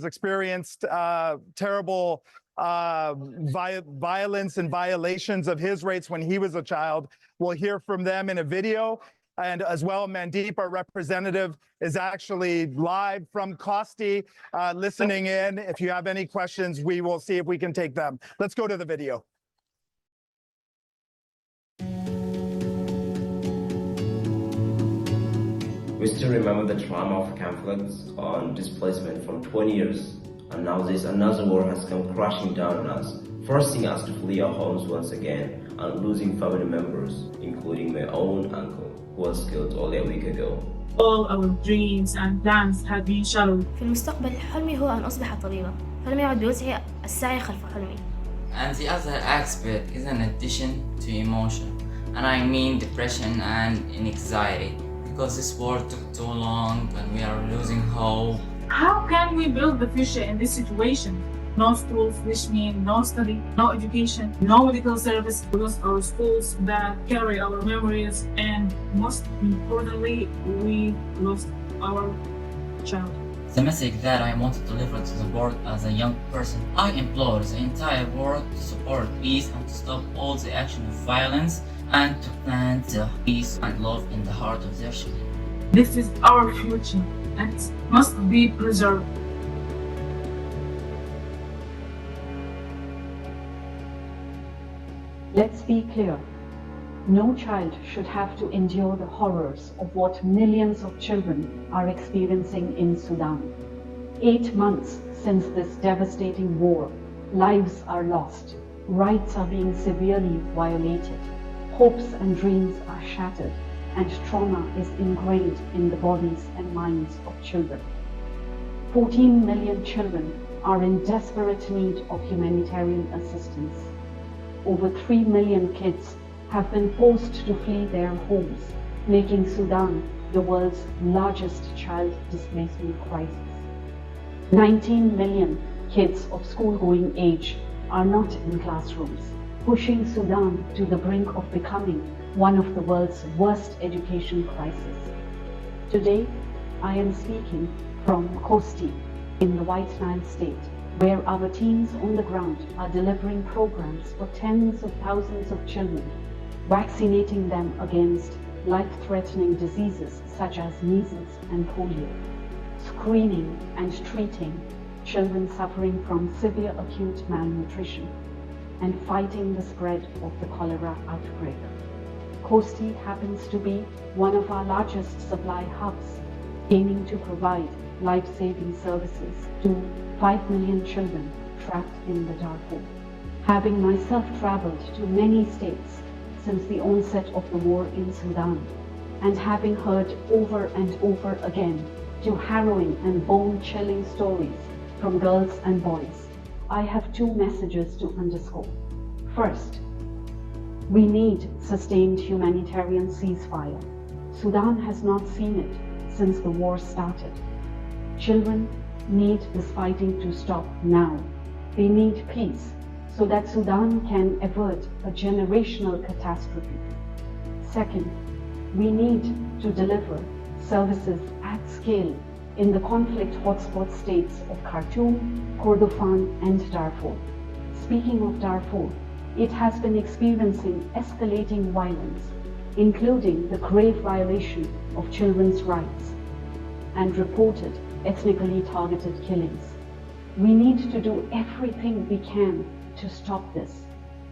experienced terrible violence and violations of his rights when he was a child. We'll hear from them in a video. And as well, Mandeep, our representative, is actually live from Kosti, listening in. If you have any questions, we will see if we can take them. Let's go to the video.
We still remember the trauma of conflicts on displacement from 20 years, and now this another war has come crashing down on us, forcing us to flee our homes once again and losing family members, including my own uncle, who was killed only a week ago.
All our dreams and plans have been shattered.
في المستقبل حلمي هو أن أصبح طبيبا. فلم يعد بوسعي السعي خلف حلمي.
And the other aspect is an addition to emotion, and I mean depression and anxiety, because this war took too long and we are losing hope.
How can we build the future in this situation? No schools, which mean no study, no education, no medical service. We lost our schools that carry our memories, and most importantly, we lost our child.
The message that I want to deliver to the world as a young person, I implore the entire world to support peace and to stop all the action of violence and to plant peace and love in the heart of their children.
This is our future and it must be preserved.
Let's be clear. No child should have to endure the horrors of what millions of children are experiencing in Sudan. 8 months since this devastating war, lives are lost, rights are being severely violated, hopes and dreams are shattered, and trauma is ingrained in the bodies and minds of children. 14 million children are in desperate need of humanitarian assistance. Over 3 million kids have been forced to flee their homes, making Sudan the world's largest child displacement crisis. 19 million kids of school-going age are not in classrooms, pushing Sudan to the brink of becoming one of the world's worst education crises. Today, I am speaking from Kosti in the White Nile State, where our teams on the ground are delivering programs for tens of thousands of children, vaccinating them against life-threatening diseases such as measles and polio, screening and treating children suffering from severe acute malnutrition, and fighting the spread of the cholera outbreak. Kosti happens to be one of our largest supply hubs, aiming to provide life-saving services to 5 million children trapped in the Darfur. Having myself traveled to many states, since the onset of the war in Sudan, and having heard over and over again two harrowing and bone-chilling stories from girls and boys, I have two messages to underscore. First, we need sustained humanitarian ceasefire. Sudan has not seen it since the war started. Children need this fighting to stop now. They need peace so that Sudan can avert a generational catastrophe. Second, we need to deliver services at scale in the conflict hotspot states of Khartoum, Kordofan, and Darfur. Speaking of Darfur, it has been experiencing escalating violence, including the grave violation of children's rights and reported ethnically targeted killings. We need to do everything we can to stop this,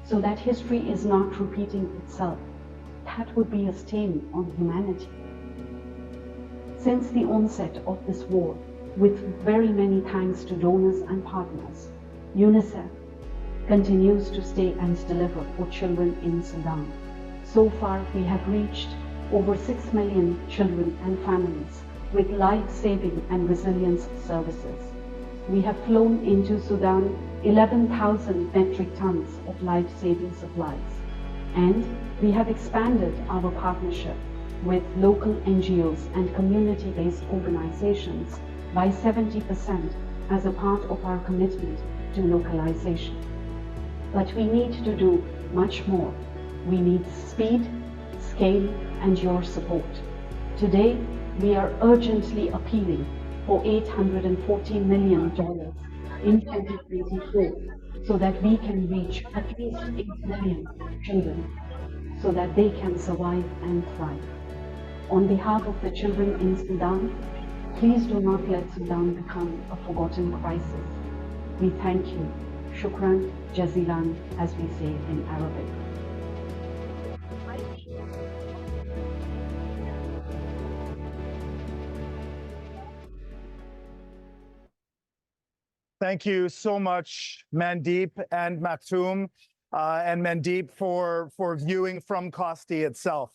so that history is not repeating itself. That would be a stain on humanity. Since the onset of this war, with very many thanks to donors and partners, UNICEF continues to stay and deliver for children in Sudan. So far, we have reached over 6 million children and families with life-saving and resilience services. We have flown into Sudan 11,000 metric tons of life-saving supplies, and we have expanded our partnership with local NGOs and community-based organizations by 70% as a part of our commitment to localization. But we need to do much more. We need speed, scale, and your support. Today, we are urgently appealing for $840 million in 2024 so that we can reach at least 8 million children so that they can survive and thrive. On behalf of the children in Sudan, please do not let Sudan become a forgotten crisis. We thank you. Shukran Jazilan, as we say in Arabic.
Thank you so much, Mandeep and Maktoum, and Mandeep for viewing from Kosti itself.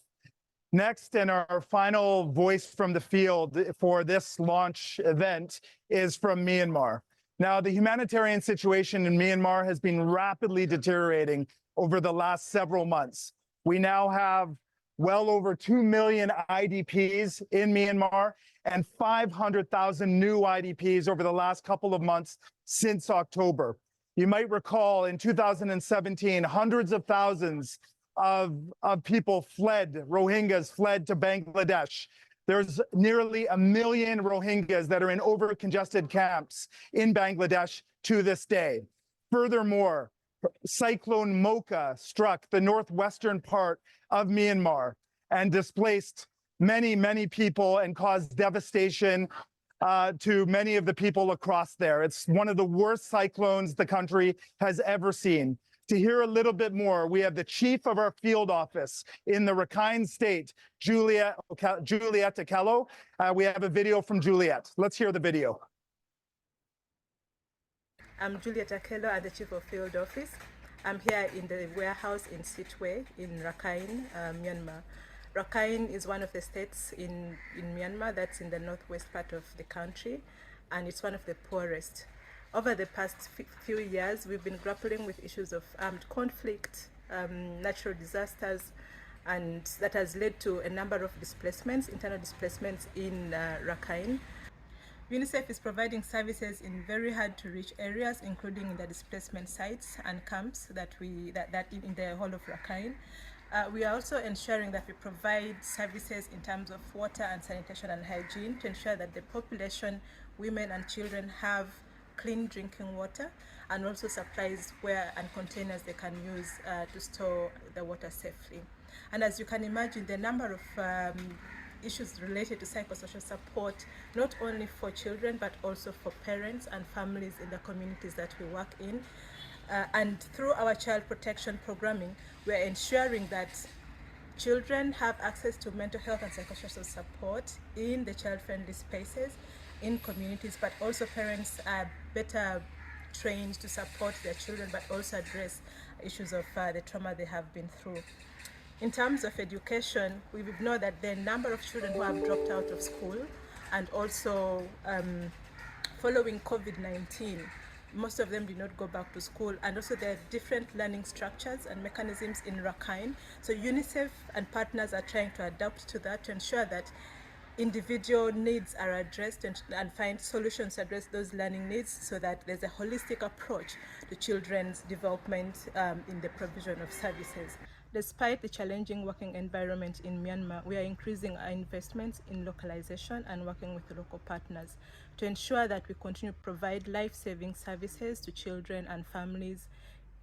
Next, and our final voice from the field for this launch event is from Myanmar. Now, the humanitarian situation in Myanmar has been rapidly deteriorating over the last several months. We now have well over 2 million IDPs in Myanmar and 500,000 new IDPs over the last couple of months since October. You might recall in 2017, hundreds of thousands of people fled, Rohingyas fled to Bangladesh. There's nearly 1 million Rohingyas that are in over-congested camps in Bangladesh to this day. Furthermore, Cyclone Mocha struck the northwestern part of Myanmar and displaced many, many people and caused devastation to many of the people across there. It's one of the worst cyclones the country has ever seen. To hear a little bit more, we have the chief of our field office in the Rakhine State, Juliet Akello. We have a video from Juliet. Let's hear the video.
I'm Juliet Akello, I'm the chief of field office. I'm here in the warehouse in Sitwe in Rakhine, Myanmar. Rakhine is one of the states in Myanmar that's in the northwest part of the country, and it's one of the poorest. Over the past few years, we've been grappling with issues of armed conflict, natural disasters, and that has led to a number of displacements, internal displacements in Rakhine. UNICEF is providing services in very hard to reach areas, including in the displacement sites and camps that in the whole of Rakhine. We are also ensuring that we provide services in terms of water and sanitation and hygiene to ensure that the population, women and children have clean drinking water, and also supplies where and containers they can use to store the water safely. And as you can imagine, the number of issues related to psychosocial support, not only for children, but also for parents and families in the communities that we work in. And through our child protection programming, we're ensuring that children have access to mental health and psychosocial support in the child-friendly spaces, in communities, but also parents are better trained to support their children, but also address issues of the trauma they have been through. In terms of education, we would know that there are a number of children who have dropped out of school, and also following COVID-19, most of them did not go back to school, and also there are different learning structures and mechanisms in Rakhine. So UNICEF and partners are trying to adapt to that to ensure that individual needs are addressed and find solutions to address those learning needs, so that there's a holistic approach to children's development in the provision of services. Despite the challenging working environment in Myanmar, we are increasing our investments in localization and working with the local partners to ensure that we continue to provide life-saving services to children and families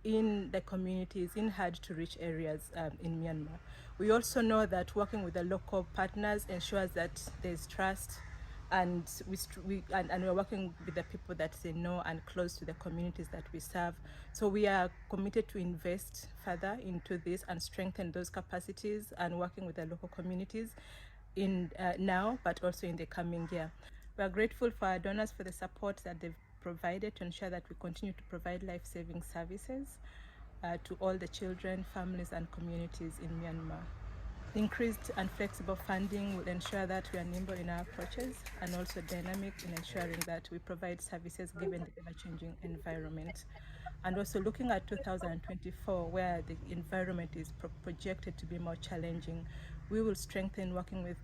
in the communities in hard-to-reach areas in Myanmar. We also know that working with the local partners ensures that there's trust, and we're working with the people that they know and close to the communities that we serve. So we are committed to invest further into this and strengthen those capacities and working with the local communities in now, but also in the coming year. We are grateful for our donors for the support that they've provided to ensure that we continue to provide life-saving services to all the children, families, and communities in Myanmar. Increased and flexible funding will ensure that we are nimble in our approaches and also dynamic in ensuring that we provide services given the ever-changing environment. And also looking at 2024, where the environment is projected to be more challenging, we will strengthen working with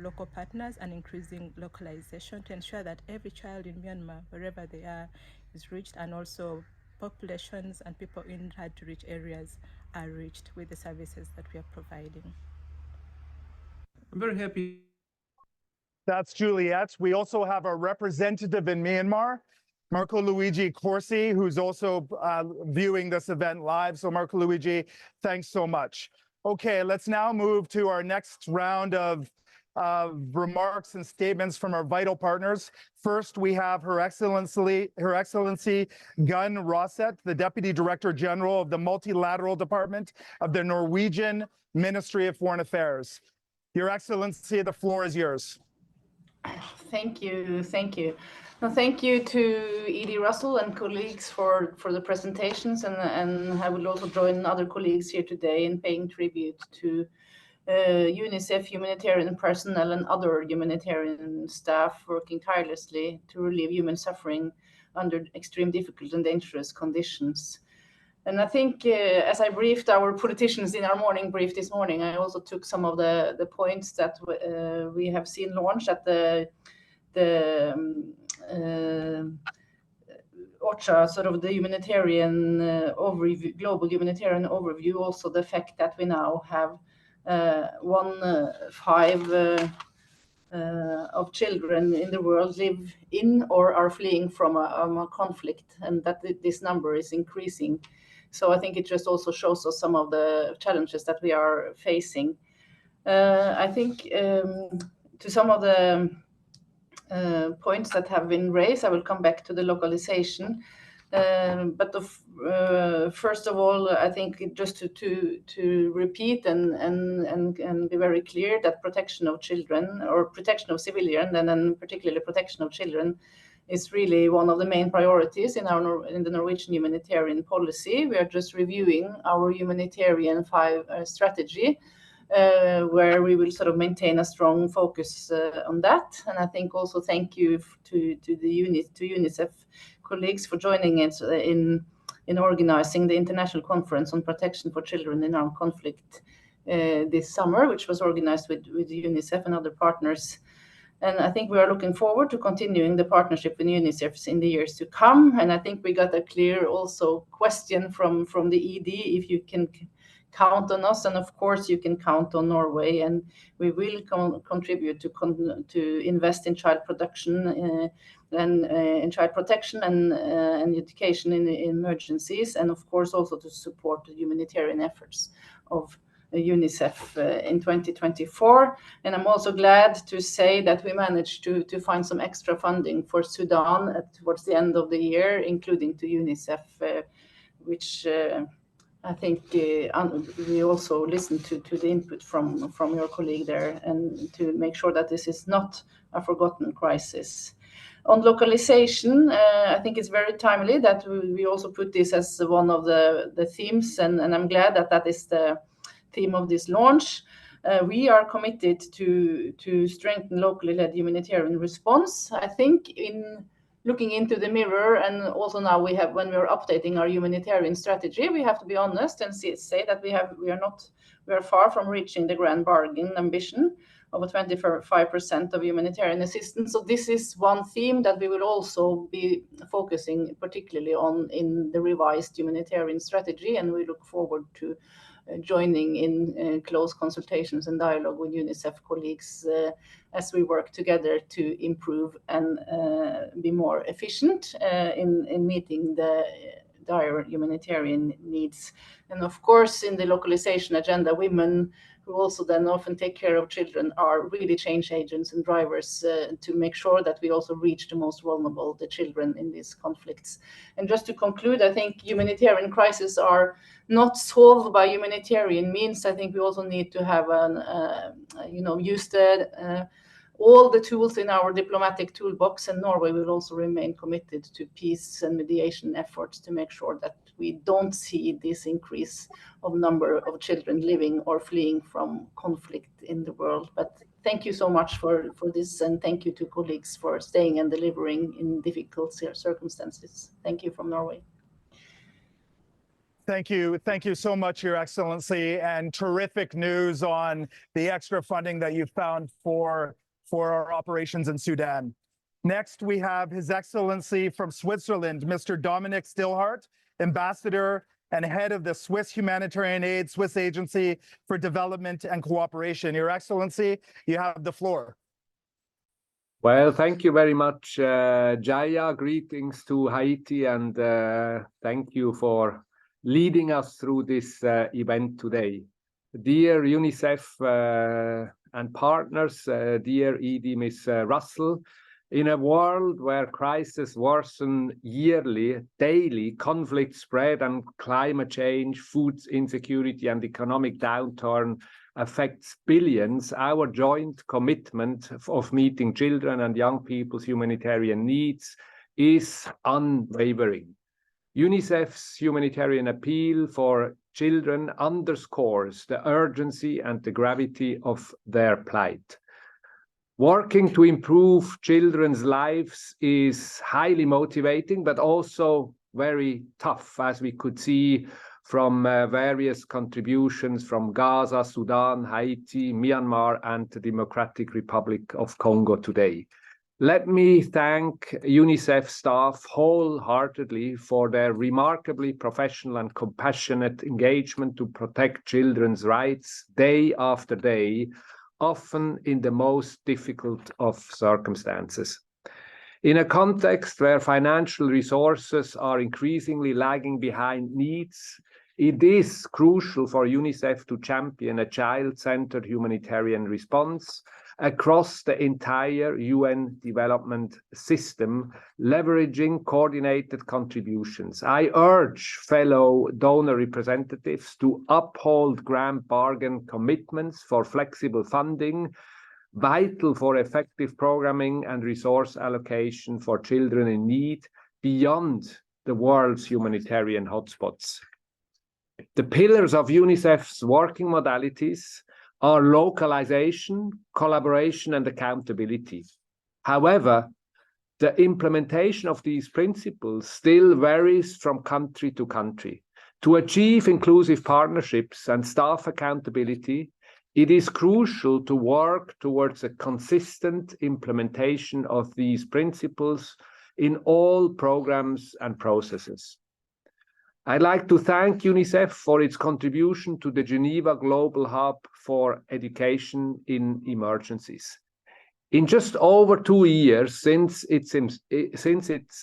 local partners and increasing localization to ensure that every child in Myanmar, wherever they are, is reached, and also populations and people in hard-to-reach areas are reached with the services that we are providing.
I'm very happy. That's Juliet. We also have a representative in Myanmar, Marco Luigi Corsi, who's also viewing this event live. So Marco Luigi, thanks so much. Okay, let's now move to our next round of remarks and statements from our vital partners. First, we have Her Excellency Gunn Rosset, the Deputy Director General of the Multilateral Department of the Norwegian Ministry of Foreign Affairs. Your Excellency, the floor is yours.
Thank you. Thank you. Well, thank you to Edie Russell and colleagues for the presentations, and I will also join other colleagues here today in paying tribute to UNICEF humanitarian personnel and other humanitarian staff working tirelessly to relieve human suffering under extreme difficult and dangerous conditions. And I think as I briefed our politicians in our morning brief this morning, I also took some of the points that we have seen launched at the OCHA, sort of the humanitarian overview, global humanitarian overview, also the fact that we now have 1/5 of children in the world live in or are fleeing from a conflict, and that this number is increasing. So I think it just also shows us some of the challenges that we are facing. I think to some of the points that have been raised, I will come back to the localization. But first of all, I think just to repeat and be very clear that protection of children, or protection of civilians, and then particularly protection of children, is really one of the main priorities in the Norwegian humanitarian policy. We are just reviewing our humanitarian 5 strategy, where we will sort of maintain a strong focus on that. And I think also thank you to UNICEF colleagues for joining us in organizing the International Conference on Protection for Children in Armed Conflict this summer, which was organized with UNICEF and other partners. And I think we are looking forward to continuing the partnership with UNICEF in the years to come. And I think we got a clear also question from the ED, if you can count on us, and of course you can count on Norway, and we will contribute to invest in child production and in child protection and education in emergencies, and of course also to support the humanitarian efforts of UNICEF in 2024. And I'm also glad to say that we managed to find some extra funding for Sudan towards the end of the year, including to UNICEF, which I think we also listened to the input from your colleague there, and to make sure that this is not a forgotten crisis. On localization, I think it's very timely that we also put this as one of the themes, and I'm glad that is the theme of this launch. We are committed to strengthen locally led humanitarian response. I think in looking into the mirror, and also now when we are updating our humanitarian strategy, we have to be honest and say that we are far from reaching the grand bargain ambition of a 25% of humanitarian assistance. So this is one theme that we will also be focusing particularly on in the revised humanitarian strategy, and we look forward to joining in close consultations and dialogue with UNICEF colleagues as we work together to improve and be more efficient in meeting the dire humanitarian needs. And of course, in the localization agenda, women who also then often take care of children are really change agents and drivers to make sure that we also reach the most vulnerable, the children in these conflicts. And just to conclude, I think humanitarian crises are not solved by humanitarian means. I think we also need to have use all the tools in our diplomatic toolbox, and Norway will also remain committed to peace and mediation efforts to make sure that we don't see this increase of number of children living or fleeing from conflict in the world. But thank you so much for this, and thank you to colleagues for staying and delivering in difficult circumstances. Thank you from Norway.
Thank you. Thank you so much, Your Excellency, and terrific news on the extra funding that you found for our operations in Sudan. Next, we have His Excellency from Switzerland, Mr. Dominic Stillhart, Ambassador and Head of the Swiss Humanitarian Aid Swiss Agency for Development and Cooperation. Your Excellency, you have the floor.
Well, thank you very much, Jaya. Greetings to Haiti, and thank you for leading us through this event today. Dear UNICEF and partners, dear ED Ms. Russell, in a world where crises worsen yearly, daily, conflict spread and climate change, food insecurity and economic downturn affects billions, our joint commitment of meeting children and young people's humanitarian needs is unwavering. UNICEF's humanitarian appeal for children underscores the urgency and the gravity of their plight. Working to improve children's lives is highly motivating, but also very tough, as we could see from various contributions from Gaza, Sudan, Haiti, Myanmar, and the Democratic Republic of Congo today. Let me thank UNICEF staff wholeheartedly for their remarkably professional and compassionate engagement to protect children's rights day after day, often in the most difficult of circumstances. In a context where financial resources are increasingly lagging behind needs, it is crucial for UNICEF to champion a child-centered humanitarian response across the entire UN development system, leveraging coordinated contributions. I urge fellow donor representatives to uphold grand bargain commitments for flexible funding, vital for effective programming and resource allocation for children in need beyond the world's humanitarian hotspots. The pillars of UNICEF's working modalities are localization, collaboration, and accountability. However, the implementation of these principles still varies from country to country. To achieve inclusive partnerships and staff accountability, it is crucial to work towards a consistent implementation of these principles in all programs and processes. I'd like to thank UNICEF for its contribution to the Geneva Global Hub for Education in Emergencies. In just over 2 years since its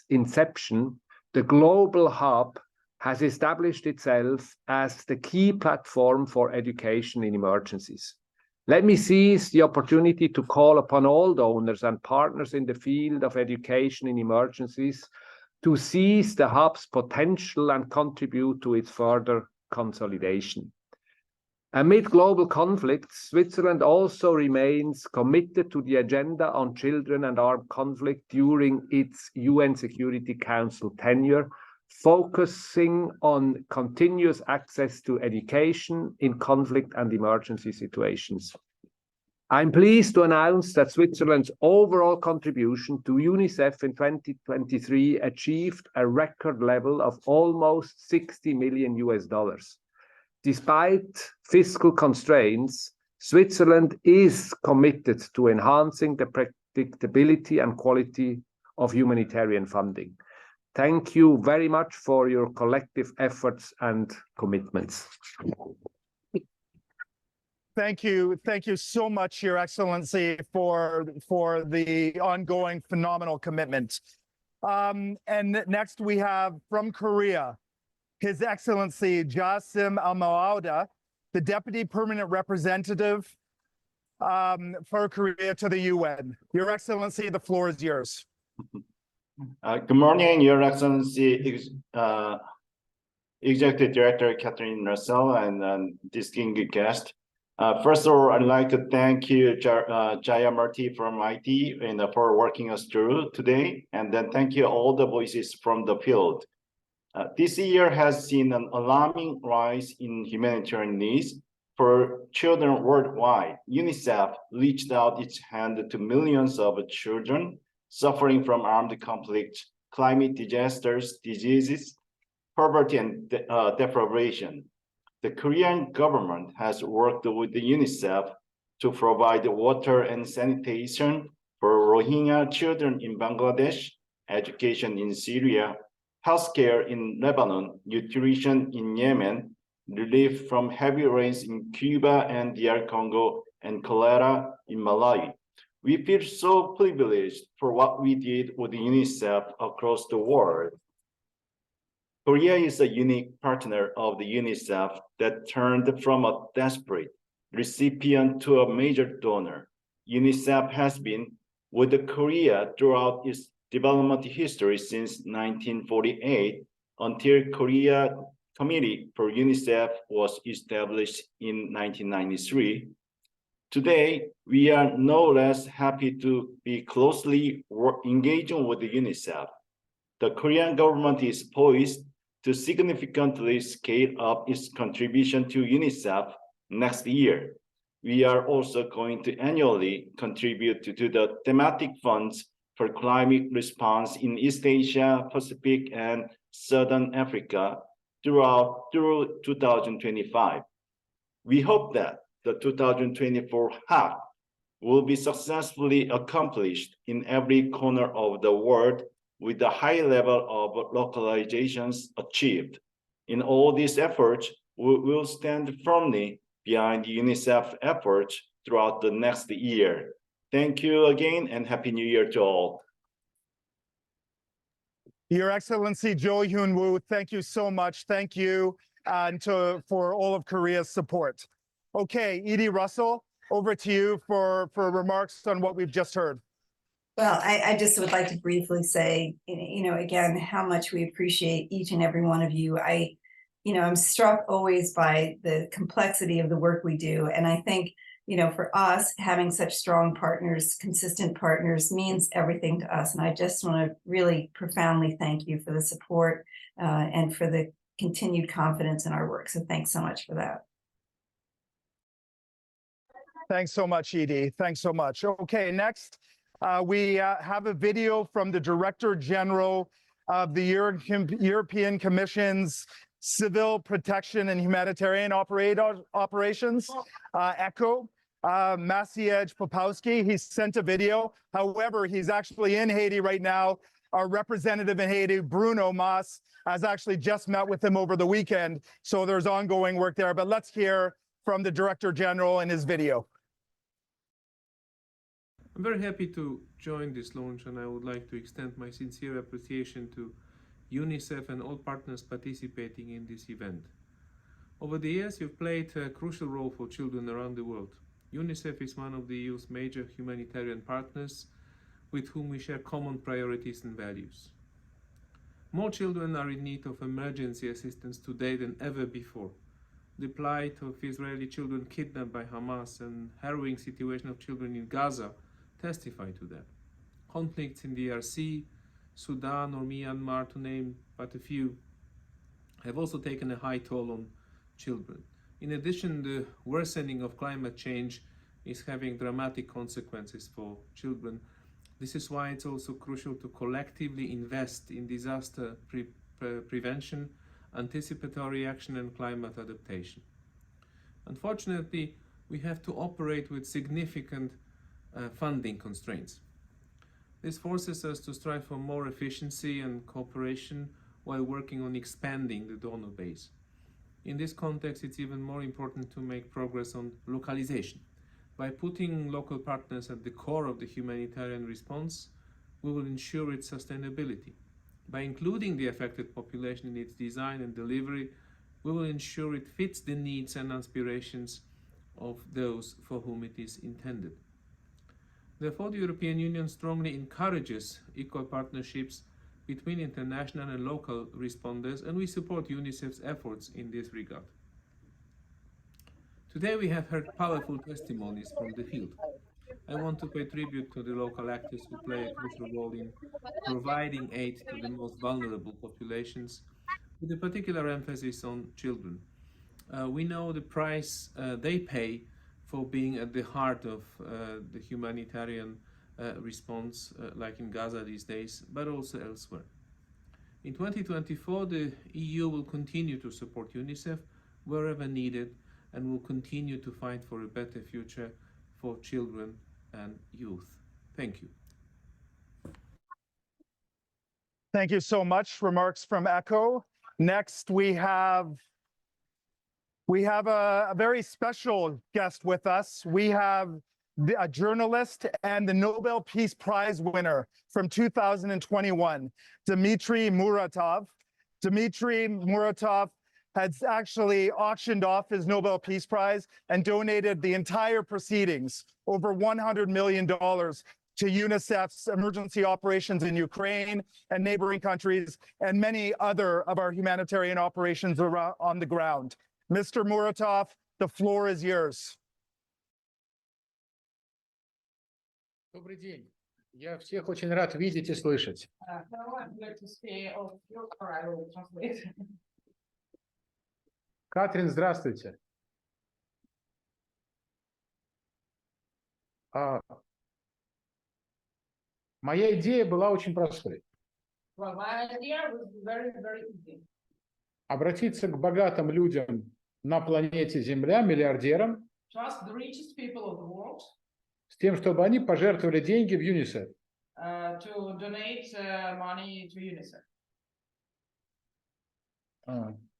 inception, the Global Hub has established itself as the key platform for education in emergencies. Let me seize the opportunity to call upon all donors and partners in the field of education in emergencies to seize the hub's potential and contribute to its further consolidation. Amid global conflicts, Switzerland also remains committed to the agenda on children and armed conflict during its UN Security Council tenure, focusing on continuous access to education in conflict and emergency situations. I'm pleased to announce that Switzerland's overall contribution to UNICEF in 2023 achieved a record level of almost $60 million. Despite fiscal constraints, Switzerland is committed to enhancing the predictability and quality of humanitarian funding. Thank you very much for your collective efforts and commitments.
Thank you so much, Your Excellency, for the ongoing phenomenal commitment. And next we have from Korea, His Excellency Jasim Al-Mawada, the Deputy Permanent Representative for Korea to the UN. Your Excellency, the floor is yours.
Good morning, Your Excellency, Executive Director Catherine Russell, and distinguished guest. First of all, I'd like to thank you, Jaya Marti from IT, for working us through today, and then thank you all the voices from the field. This year has seen an alarming rise in humanitarian needs for children worldwide. UNICEF reached out its hand to millions of children suffering from armed conflict, climate disasters, diseases, poverty, and deprivation. The Korean government has worked with the UNICEF to provide water and sanitation for Rohingya children in Bangladesh, education in Syria, healthcare in Lebanon, nutrition in Yemen, relief from heavy rains in Cuba and DR Congo, and cholera in Malawi. We feel so privileged for what we did with UNICEF across the world. Korea is a unique partner of the UNICEF that turned from a desperate recipient to a major donor. UNICEF has been with Korea throughout its development history since 1948 until Korea Committee for UNICEF was established in 1993. Today, we are no less happy to be closely engaging with the UNICEF. The Korean government is poised to significantly scale up its contribution to UNICEF next year. We are also going to annually contribute to the thematic funds for climate response in East Asia, Pacific, and Southern Africa through 2025. We hope that the 2024 HAC will be successfully accomplished in every corner of the world with the high level of localizations achieved. In all these efforts, we will stand firmly behind UNICEF efforts throughout the next year. Thank you again, and Happy New Year to all.
Your Excellency Jo Hyun Woo, thank you so much. Thank you for all of Korea's support. Okay, Edie Russell, over to you for remarks on what we've just heard.
Well, I just would like to briefly say, again, how much we appreciate each and every one of you. I'm struck always by the complexity of the work we do. And I think, for us, having such strong partners, consistent partners means everything to us. And I just want to really profoundly thank you for the support and for the continued confidence in our work. So thanks so much for that.
Thanks so much, Edie. Thanks so much. Okay, next, we have a video from the Director General of the European Commission's Civil Protection and Humanitarian Operations, ECHO, Maciej Popowski. He sent a video. However, he's actually in Haiti right now. Our representative in Haiti, Bruno Mas, has actually just met with him over the weekend. So there's ongoing work there. But let's hear from the Director General in his video.
I'm very happy to join this launch, and I would like to extend my sincere appreciation to UNICEF and all partners participating in this event. Over the years, you've played a crucial role for children around the world. UNICEF is one of the EU's major humanitarian partners with whom we share common priorities and values. More children are in need of emergency assistance today than ever before. The plight of Israeli children kidnapped by Hamas and harrowing situation of children in Gaza testify to that. Conflicts in the DRC, Sudan or Myanmar, to name but a few, have also taken a high toll on children. In addition, the worsening of climate change is having dramatic consequences for children. This is why it's also crucial to collectively invest in disaster prevention, anticipatory action, and climate adaptation. Unfortunately, we have to operate with significant funding constraints. This forces us to strive for more efficiency and cooperation while working on expanding the donor base. In this context, it's even more important to make progress on localization. By putting local partners at the core of the humanitarian response, we will ensure its sustainability. By including the affected population in its design and delivery, we will ensure it fits the needs and aspirations of those for whom it is intended. Therefore, the European Union strongly encourages equal partnerships between international and local responders, and we support UNICEF's efforts in this regard. Today we have heard powerful testimonies from the field. I want to pay tribute to the local actors who play a crucial role in providing aid to the most vulnerable populations, with a particular emphasis on children. We know the price they pay for being at the heart of the humanitarian response, like in Gaza these days, but also elsewhere. In 2024, the EU will continue to support UNICEF wherever needed, and will continue to fight for a better future for children and youth. Thank you.
Thank you so much. Remarks from ECHO. Next, we have a very special guest with us. We have a journalist and the Nobel Peace Prize winner from 2021, Dmitry Muratov. Dmitry Muratov has actually auctioned off his Nobel Peace Prize and donated the entire proceedings, over $100 million, to UNICEF's emergency operations in Ukraine and neighboring countries, and many other of our humanitarian operations around, on the ground. Mr. Muratov, the floor is yours.
Добрый день. Я всех очень рад видеть и слышать. Катрин, здравствуйте. Моя идея была очень простой. Обратиться к богатым людям на планете Земля, миллиардерам, с тем, чтобы они пожертвовали деньги в ЮНИСЕФ.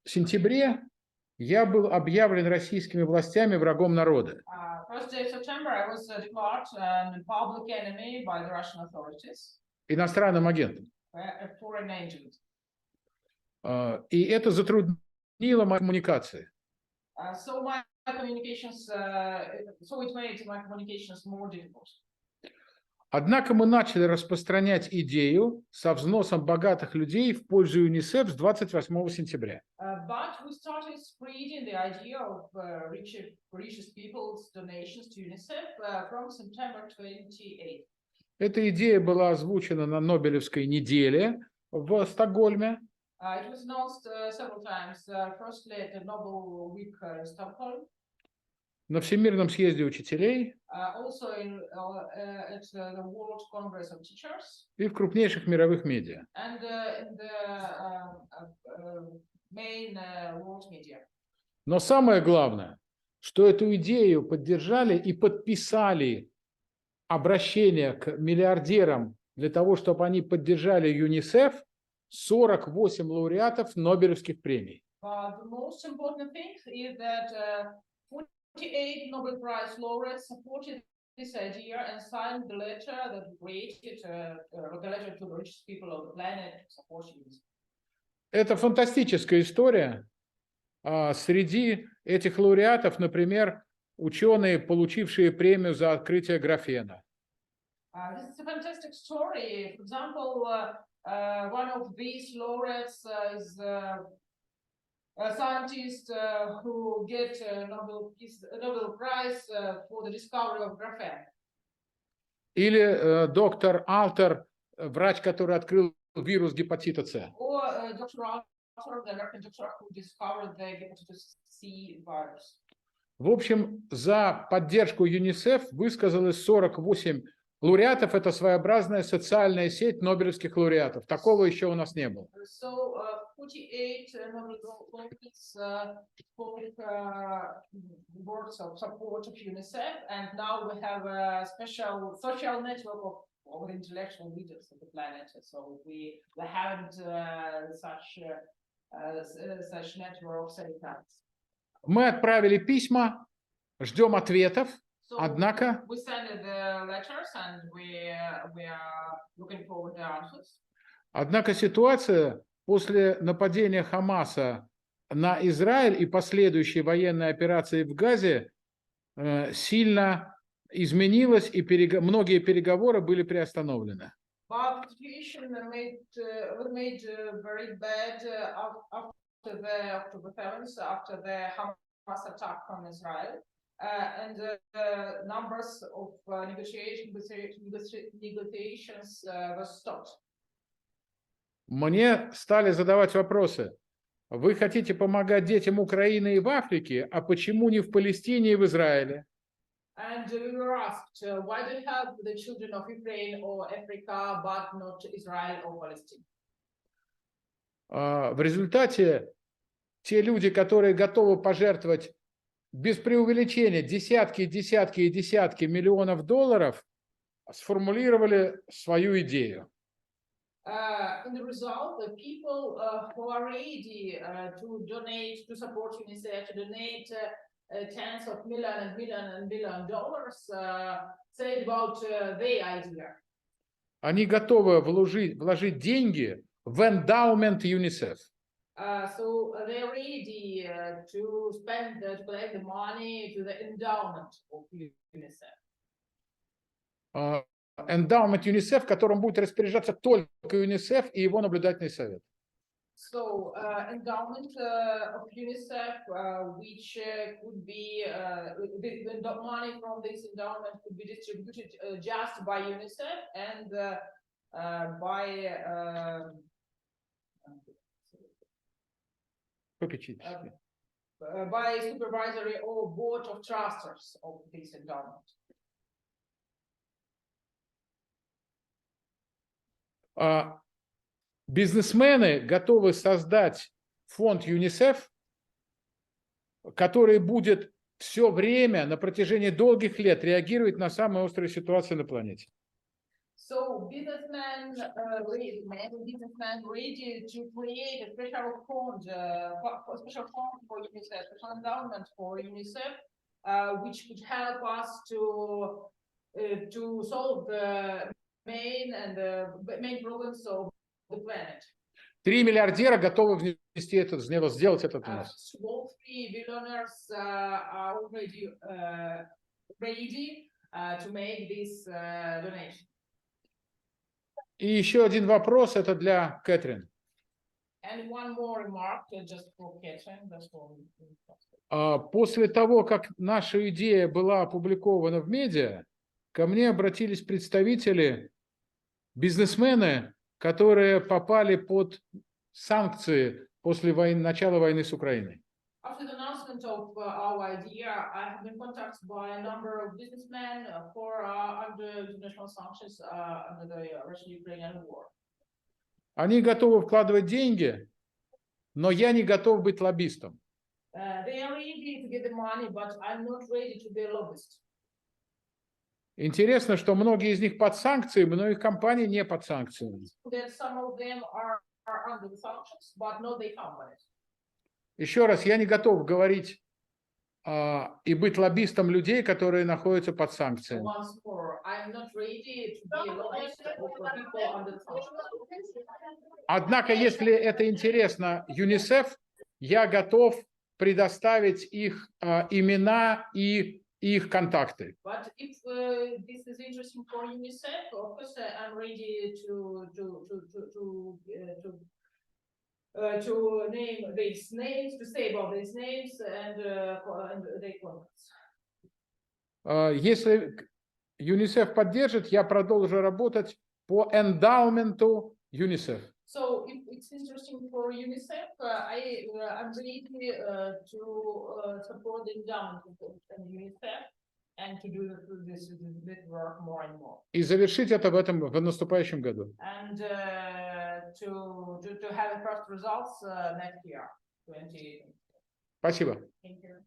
В сентябре я был объявлен российскими властями врагом народа. Иностранным агентом. И это затруднило мои коммуникации. Однако мы начали распространять идею со взносом богатых людей в пользу ЮНИСЕФ с 28 сентября. Эта идея была озвучена на Нобелевской неделе в Стокгольме. На Всемирном съезде учителей и в крупнейших мировых медиа. Но самое главное, что эту идею поддержали и подписали обращение к миллиардерам для того, чтобы они поддержали ЮНИСЕФ, 48 лауреатов Нобелевских премий.
48 Nobel Prize laureates supported this idea and signed the letter that created the letter to the richest people of the planet to support UNICEF.
Это фантастическая история. Среди этих лауреатов, например, ученые, получившие премию за открытие графена.
This is a fantastic story. For example, one of these laureates is a scientist who get a Nobel Prize for the discovery of graphene.
Или доктор Алтер, врач, который открыл вирус гепатита С.
Or Dr. Arthur, the American doctor who discovered the hepatitis C virus.
В общем, за поддержку ЮНИСЕФ высказалось 48 лауреатов. Это своеобразная социальная сеть нобелевских лауреатов. Такого еще у нас не было.
So 48 Nobel laureates spoke words of support of UNICEF, and now we have a special social network of intellectual leaders of the planet. So we haven't such network set up.
Мы отправили письма, ждем ответов.
So
Однако
we send the letters and we are looking forward to the answers.
Однако ситуация после нападения Хамаса на Израиль и последующей военной операции в Газе сильно изменилась, и многие переговоры были приостановлены.
But the situation was made very bad after the October 7th, after the Hamas attack on Israel, and the numbers of negotiations were stopped.
Мне стали задавать вопросы. Вы хотите помогать детям Украины и в Африке, а почему не в Палестине и в Израиле?
And we were asked, why do you help the children of Ukraine or Africa, but not Israel or Palestine?
В результате те люди, которые готовы пожертвовать без преувеличения десятки миллионов долларов, сформулировали свою идею.
In the result, the people who are ready to donate, to support UNICEF, to donate tens of million dollars, said about their idea.
Они готовы вложить деньги в эндаумент ЮНИСЕФ.
So they're ready to spend, to collect the money to the endowment of UNICEF.
Эндаумент ЮНИСЕФ, которым будет распоряжаться только ЮНИСЕф и его наблюдательный совет.
So endowment of UNICEF, which could be the money from this endowment could be distributed just by UNICEF and by supervisory or board of trusters of this endowment.
Бизнесмены готовы создать фонд ЮНИСЕФ, который будет все время на протяжении долгих лет реагировать на самые острые ситуации на планете.
So businessmen ready to create a special fund for UNICEF, special endowment for UNICEF, which could help us to solve the main problems of the planet.
3 миллиардера готовы внести сделать этот внос.
All 3 billionaires are already ready to make this donation.
И еще один вопрос, это для Кэтрин.
And one more remark, just for Catherine.
После того, как наша идея была опубликована в медиа, ко мне обратились представители, бизнесмены, которые попали под санкции после начала войны с Украиной.
After the announcement of our idea, I have been contacted by a number of businessmen who are under international sanctions under the Russian-Ukrainian war.
Они готовы вкладывать деньги, но я не готов быть лоббистом.
They are ready to get the money, but I'm not ready to be a lobbyist.
Интересно, что многие из них под санкциями, но их компании не под санкциями.
That some of them are under the sanctions, but not their companies.
Еще раз, я не готов говорить и быть лоббистом людей, которые находятся под санкциями.
Once more, I'm not ready to be a lobbyist for people under the sanctions.
Однако, если это интересно ЮНИСЕФ, я готов предоставить их имена и их контакты.
But if this is interesting for UNICEF, of course, I'm ready to name these names, to say about these names and their contacts.
Если ЮНИСЕФ поддержит, я продолжу работать по эндаументу UNICEF.
So it's interesting for UNICEF. I'm ready to support the endowment and UNICEF and to do this work more and more.
И завершить это в наступающем году.
And to have the first results next year, 2018.
Спасибо.
Thank you.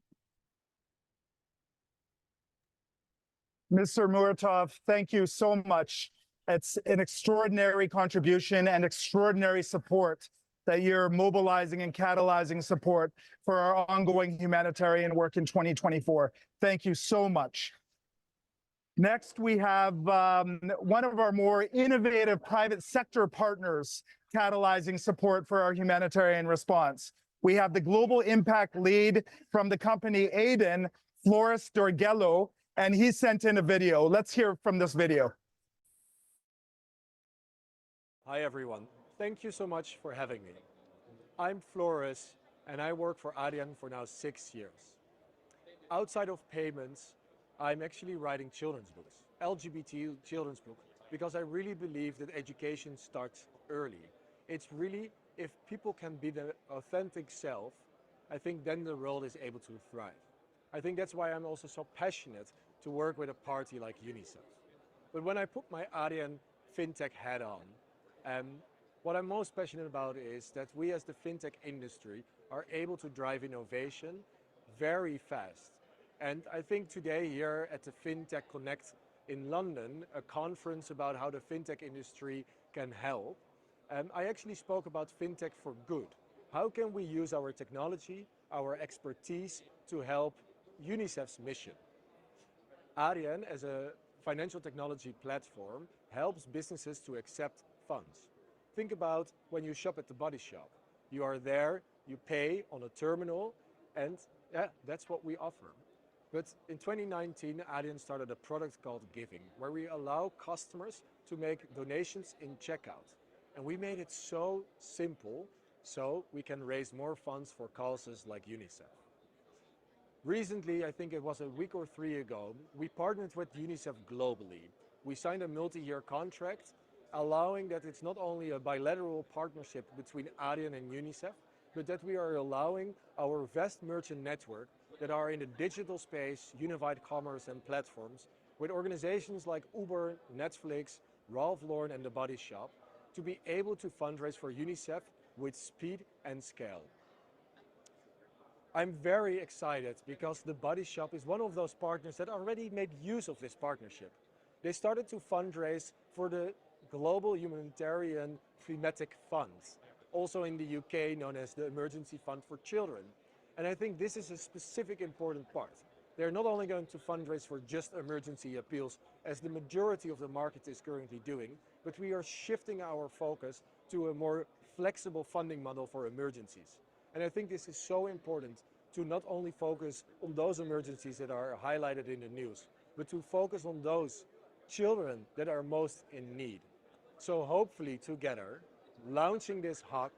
Mr. Muratov, thank you so much. It's an extraordinary contribution and extraordinary support that you're mobilizing and catalyzing support for our ongoing humanitarian work in 2024. Thank you so much. Next, we have one of our more innovative private sector partners catalyzing support for our humanitarian response. We have the global impact lead from the company Aiden, Floris Dorgello, and he sent in a video. Let's hear from this video.
Hi everyone, thank you so much for having me. I'm Floris and I work for ADIAN for now 6 years. Outside of payments, I'm actually writing children's books, LGBT children's books, because I really believe that education starts early. It's really, if people can be their authentic self, I think then the world is able to thrive. I think that's why I'm also so passionate to work with a party like UNICEF. But when I put my ADIAN FinTech hat on, what I'm most passionate about is that we as the FinTech industry are able to drive innovation very fast. And I think today here at the FinTech Connect in London, a conference about how the FinTech industry can help, I actually spoke about FinTech for good. How can we use our technology, our expertise to help UNICEF's mission? ADIAN, as a financial technology platform, helps businesses to accept funds. Think about when you shop at the Body Shop. You are there, you pay on a terminal, and yeah, that's what we offer. But in 2019, ADIAN started a product called Giving, where we allow customers to make donations in checkout. And we made it so simple so we can raise more funds for causes like UNICEF. Recently, I think it was a week or 3 ago, we partnered with UNICEF globally. We signed a multi-year contract allowing that it's not only a bilateral partnership between ADIAN and UNICEF, but that we are allowing our vast merchant network that are in the digital space, unified commerce and platforms, with organizations like Uber, Netflix, Ralph Lauren and The Body Shop, to be able to fundraise for UNICEF with speed and scale. I'm very excited because The Body Shop is one of those partners that already made use of this partnership. They started to fundraise for the Global Humanitarian Thematic Fund, also in the UK known as the Emergency Fund for Children. And I think this is a specific important part. They're not only going to fundraise for just emergency appeals, as the majority of the market is currently doing, but we are shifting our focus to a more flexible funding model for emergencies. And I think this is so important to not only focus on those emergencies that are highlighted in the news, but to focus on those children that are most in need. So hopefully together, launching this HAC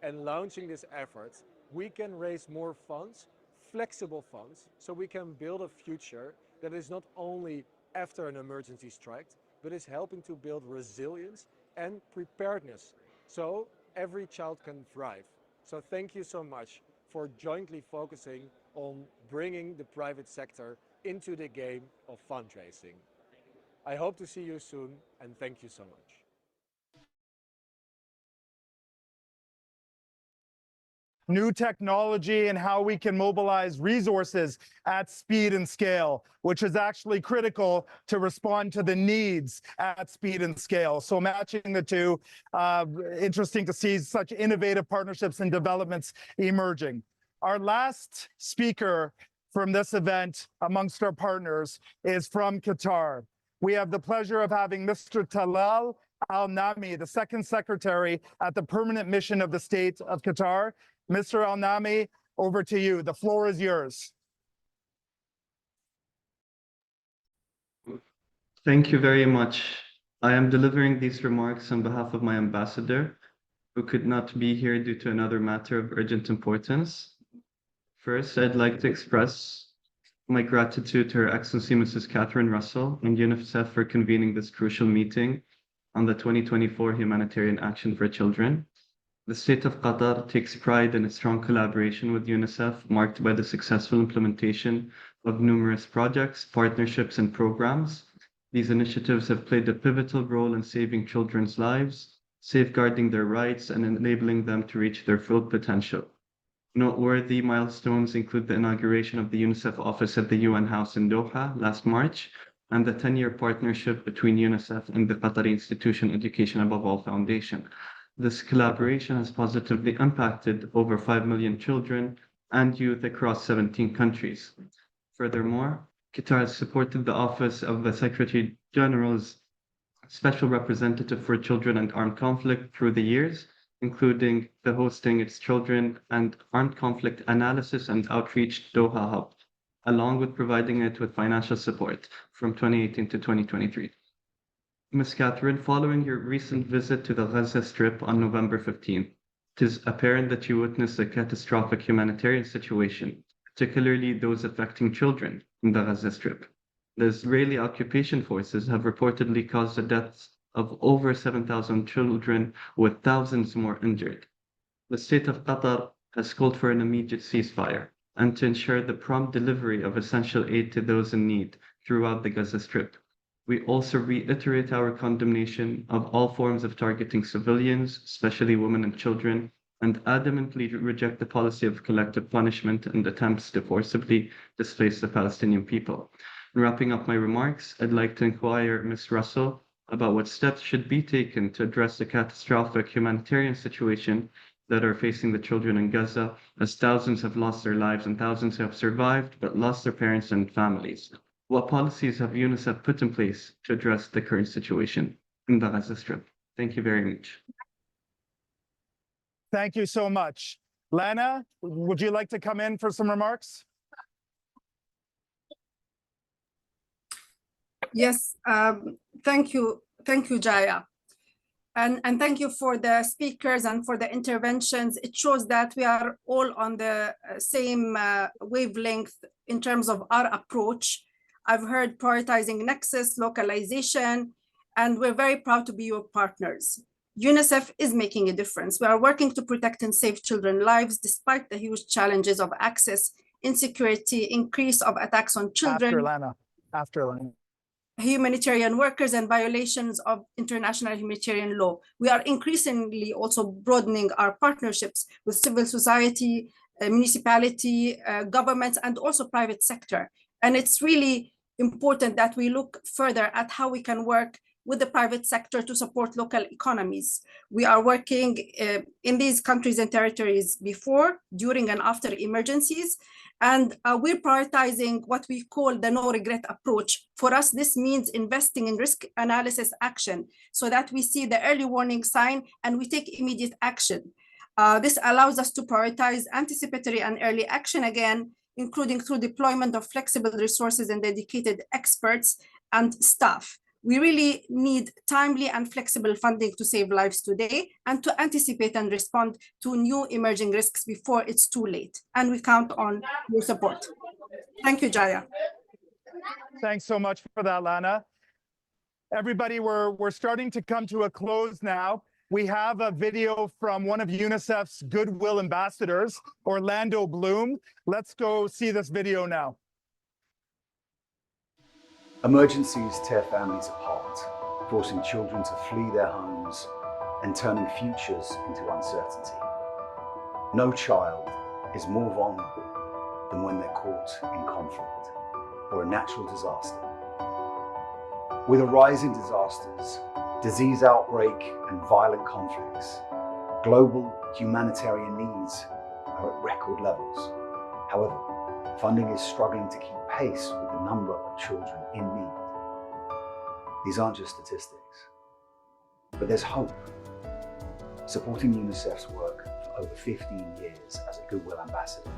and launching this effort, we can raise more funds, flexible funds, so we can build a future that is not only after an emergency strike, but is helping to build resilience and preparedness so every child can thrive. So thank you so much for jointly focusing on bringing the private sector into the game of fundraising. I hope to see you soon, and thank you so much.
New technology and how we can mobilize resources at speed and scale, which is actually critical to respond to the needs at speed and scale. So matching the two, interesting to see such innovative partnerships and developments emerging. Our last speaker from this event amongst our partners is from Qatar. We have the pleasure of having Mr. Talal Al-Nami, the second secretary at the permanent mission of the state of Qatar. Mr. Al-Nami, over to you. The floor is yours.
Thank you very much. I am delivering these remarks on behalf of my ambassador, who could not be here due to another matter of urgent importance. First, I'd like to express my gratitude to Her Excellency Mrs. Catherine Russell and UNICEF for convening this crucial meeting on the 2024 Humanitarian Action for Children. The State of Qatar takes pride in its strong collaboration with UNICEF, marked by the successful implementation of numerous projects, partnerships, and programs. These initiatives have played a pivotal role in saving children's lives, safeguarding their rights, and enabling them to reach their full potential. Noteworthy milestones include the inauguration of the UNICEF office at the UN House in Doha last March, and the 10-year partnership between UNICEF and the Qatari institution Education Above All Foundation. This collaboration has positively impacted over 5 million children and youth across 17 countries. Furthermore, Qatar has supported the Office of the Secretary General's Special Representative for Children and Armed Conflict through the years, including the hosting its Children and Armed Conflict Analysis and Outreach Doha Hub, along with providing it with financial support from 2018 to 2023. Ms. Catherine, following your recent visit to the Gaza Strip on November 15th, it is apparent that you witnessed a catastrophic humanitarian situation, particularly those affecting children in the Gaza Strip. The Israeli occupation forces have reportedly caused the deaths of over 7,000 children, with thousands more injured. The State of Qatar has called for an immediate ceasefire and to ensure the prompt delivery of essential aid to those in need throughout the Gaza Strip. We also reiterate our condemnation of all forms of targeting civilians, especially women and children, and adamantly reject the policy of collective punishment and attempts to forcibly displace the Palestinian people. In wrapping up my remarks, I'd like to inquire Ms. Russell about what steps should be taken to address the catastrophic humanitarian situation that are facing the children in Gaza, as thousands have lost their lives and thousands have survived but lost their parents and families. What policies have UNICEF put in place to address the current situation in the Gaza Strip? Thank you very much.
Thank you so much. Lana, would you like to come in for some remarks?
Yes, thank you, Jaya. And thank you for the speakers and for the interventions. It shows that we are all on the same wavelength in terms of our approach. I've heard prioritizing nexus, localization, and we're very proud to be your partners. UNICEF is making a difference. We are working to protect and save children's lives despite the huge challenges of access, insecurity, increase of attacks on children.
After Lana.
Humanitarian workers and violations of international humanitarian law. We are increasingly also broadening our partnerships with civil society, municipality, governments, and also private sector. And it's really important that we look further at how we can work with the private sector to support local economies. We are working in these countries and territories before, during, and after emergencies. And we're prioritizing what we call the no regret approach. For us, this means investing in risk analysis action so that we see the early warning sign and we take immediate action. This allows us to prioritize anticipatory and early action again, including through deployment of flexible resources and dedicated experts and staff. We really need timely and flexible funding to save lives today and to anticipate and respond to new emerging risks before it's too late. And we count on your support. Thank you, Jaya.
Thanks so much for that, Lana. Everybody, we're starting to come to a close now. We have a video from one of UNICEF's Goodwill ambassadors, Orlando Bloom. Let's go see this video now.
Emergencies tear families apart, forcing children to flee their homes and turning futures into uncertainty. No child is more vulnerable than when they're caught in conflict or a natural disaster. With a rise in disasters, disease outbreak, and violent conflicts, global humanitarian needs are at record levels. However, funding is struggling to keep pace with the number of children in need. These aren't just statistics, but there's hope. Supporting UNICEF's work for over 15 years as a Goodwill ambassador,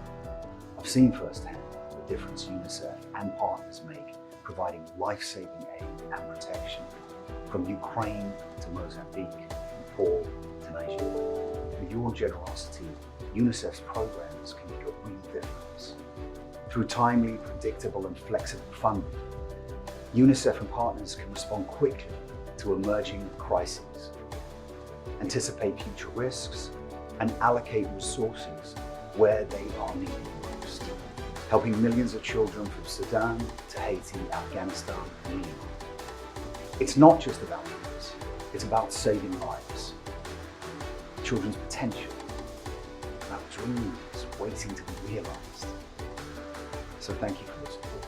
I've seen firsthand the difference UNICEF and partners make providing life-saving aid and protection from Ukraine to Mozambique, from Nepal to Nigeria. With your generosity, UNICEF's programs can make a real difference. Through timely, predictable, and flexible funding, UNICEF and partners can respond quickly to emerging crises, anticipate future risks, and allocate resources where they are needed most, helping millions of children from Sudan to Haiti, Afghanistan, and Yemen. It's not just about numbers, it's about saving lives, children's potential, about dreams waiting to be realized. So thank you for your support.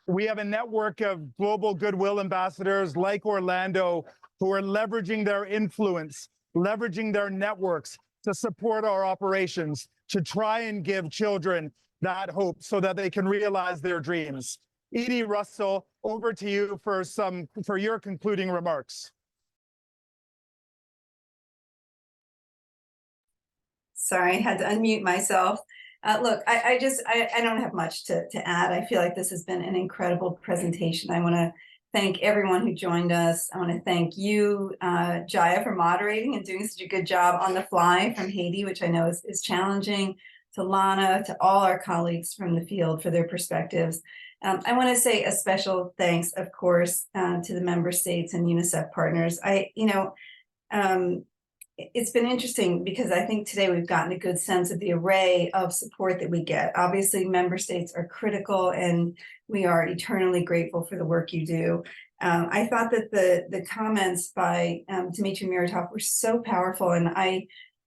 We have a network of global goodwill ambassadors like Orlando who are leveraging their influence, leveraging their networks to support our operations, to try and give children that hope so that they can realize their dreams. Edie Russell, over to you for your concluding remarks.
Sorry, I had to unmute myself. Look, I don't have much to add. I feel like this has been an incredible presentation. I want to thank everyone who joined us. I want to thank you, Jaya, for moderating and doing such a good job on the fly from Haiti, which I know is challenging, to Lana, to all our colleagues from the field for their perspectives. I want to say a special thanks, of course, to the member states and UNICEF partners. It's been interesting because I think today we've gotten a good sense of the array of support that we get. Obviously, member states are critical, and we are eternally grateful for the work you do. I thought that the comments by Dmitry Muratov were so powerful, and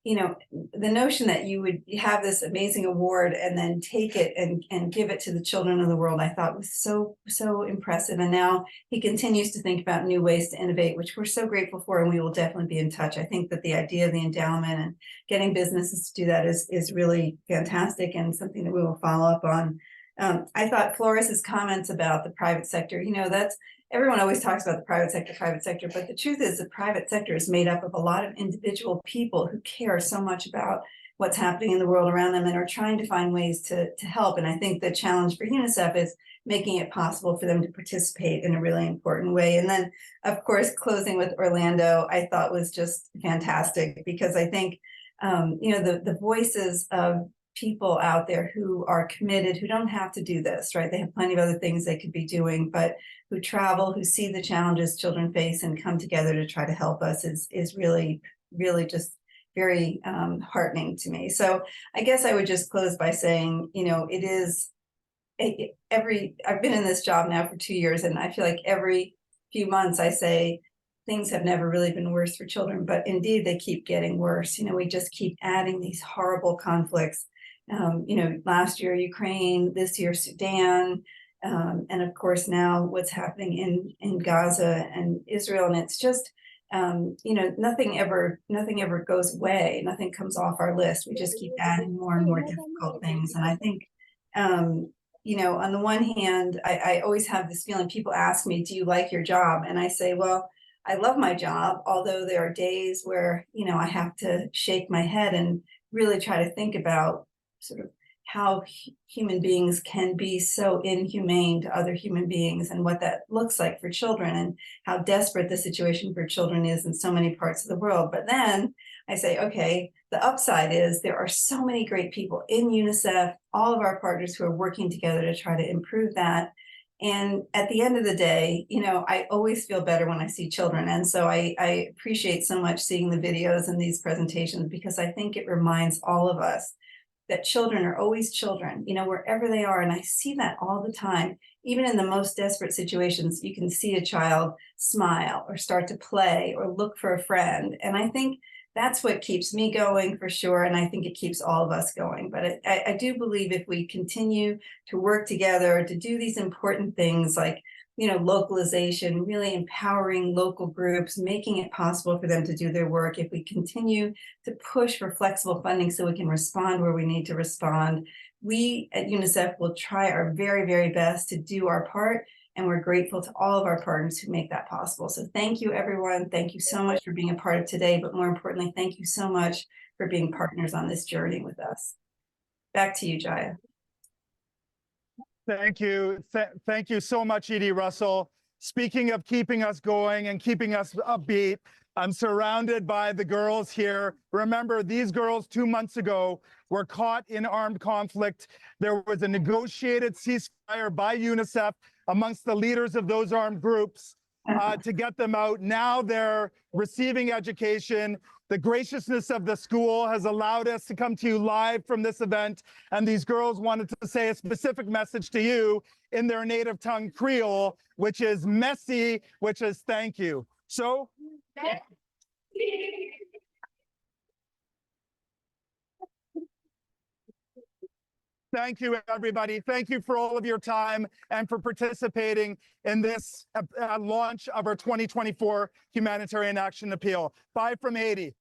the notion that you would have this amazing award and then take it and give it to the children of the world, I thought was so impressive. And now he continues to think about new ways to innovate, which we're so grateful for, and we will definitely be in touch. I think that the idea of the endowment and getting businesses to do that is really fantastic and something that we will follow up on. I thought Flores's comments about the private sector, everyone always talks about the private sector, but the truth is the private sector is made up of a lot of individual people who care so much about what's happening in the world around them and are trying to find ways to help. And I think the challenge for UNICEF is making it possible for them to participate in a really important way. And then, of course, closing with Orlando, I thought was just fantastic, because I think, the voices of people out there who are committed, who don't have to do this, right? They have plenty of other things they could be doing, but who travel, who see the challenges children face and come together to try to help us is really, really just very heartening to me. So I guess I would just close by saying, I've been in this job now for 2 years, and I feel like every few months I say, things have never really been worse for children, but indeed they keep getting worse. We just keep adding these horrible conflicts. Last year, Ukraine, this year, Sudan, and of course now what's happening in Gaza and Israel. And it's just, nothing ever goes away. Nothing comes off our list. We just keep adding more and more difficult things. And I think, on the one hand, I always have this feeling, people ask me, do you like your job? And I say, well, I love my job, although there are days where, I have to shake my head and really try to think about sort of how human beings can be so inhumane to other human beings and what that looks like for children and how desperate the situation for children is in so many parts of the world. But then I say, okay, the upside is there are so many great people in UNICEF, all of our partners who are working together to try to improve that. And at the end of the day, I always feel better when I see children. And so I appreciate so much seeing the videos and these presentations, because I think it reminds all of us that children are always children, wherever they are. And I see that all the time. Even in the most desperate situations, you can see a child smile or start to play or look for a friend. And I think that's what keeps me going for sure. And I think it keeps all of us going. But I do believe if we continue to work together to do these important things like, localization, really empowering local groups, making it possible for them to do their work. If we continue to push for flexible funding so we can respond where we need to respond, we at UNICEF will try our very, very best to do our part. And we're grateful to all of our partners who make that possible. So thank you, everyone. Thank you so much for being a part of today. But more importantly, thank you so much for being partners on this journey with us. Back to you, Jaya.
Thank you. Thank you so much, Edie Russell. Speaking of keeping us going and keeping us upbeat, I'm surrounded by the girls here. Remember, these girls 2 months ago were caught in armed conflict. There was a negotiated ceasefire by UNICEF amongst the leaders of those armed groups to get them out. Now they're receiving education. The graciousness of the school has allowed us to come to you live from this event. And these girls wanted to say a specific message to you in their native tongue Creole, which is merci, which is thank you. So, thank you, everybody. Thank you for all of your time and for participating in this launch of our 2024 Humanitarian Action Appeal. Bye from Haiti.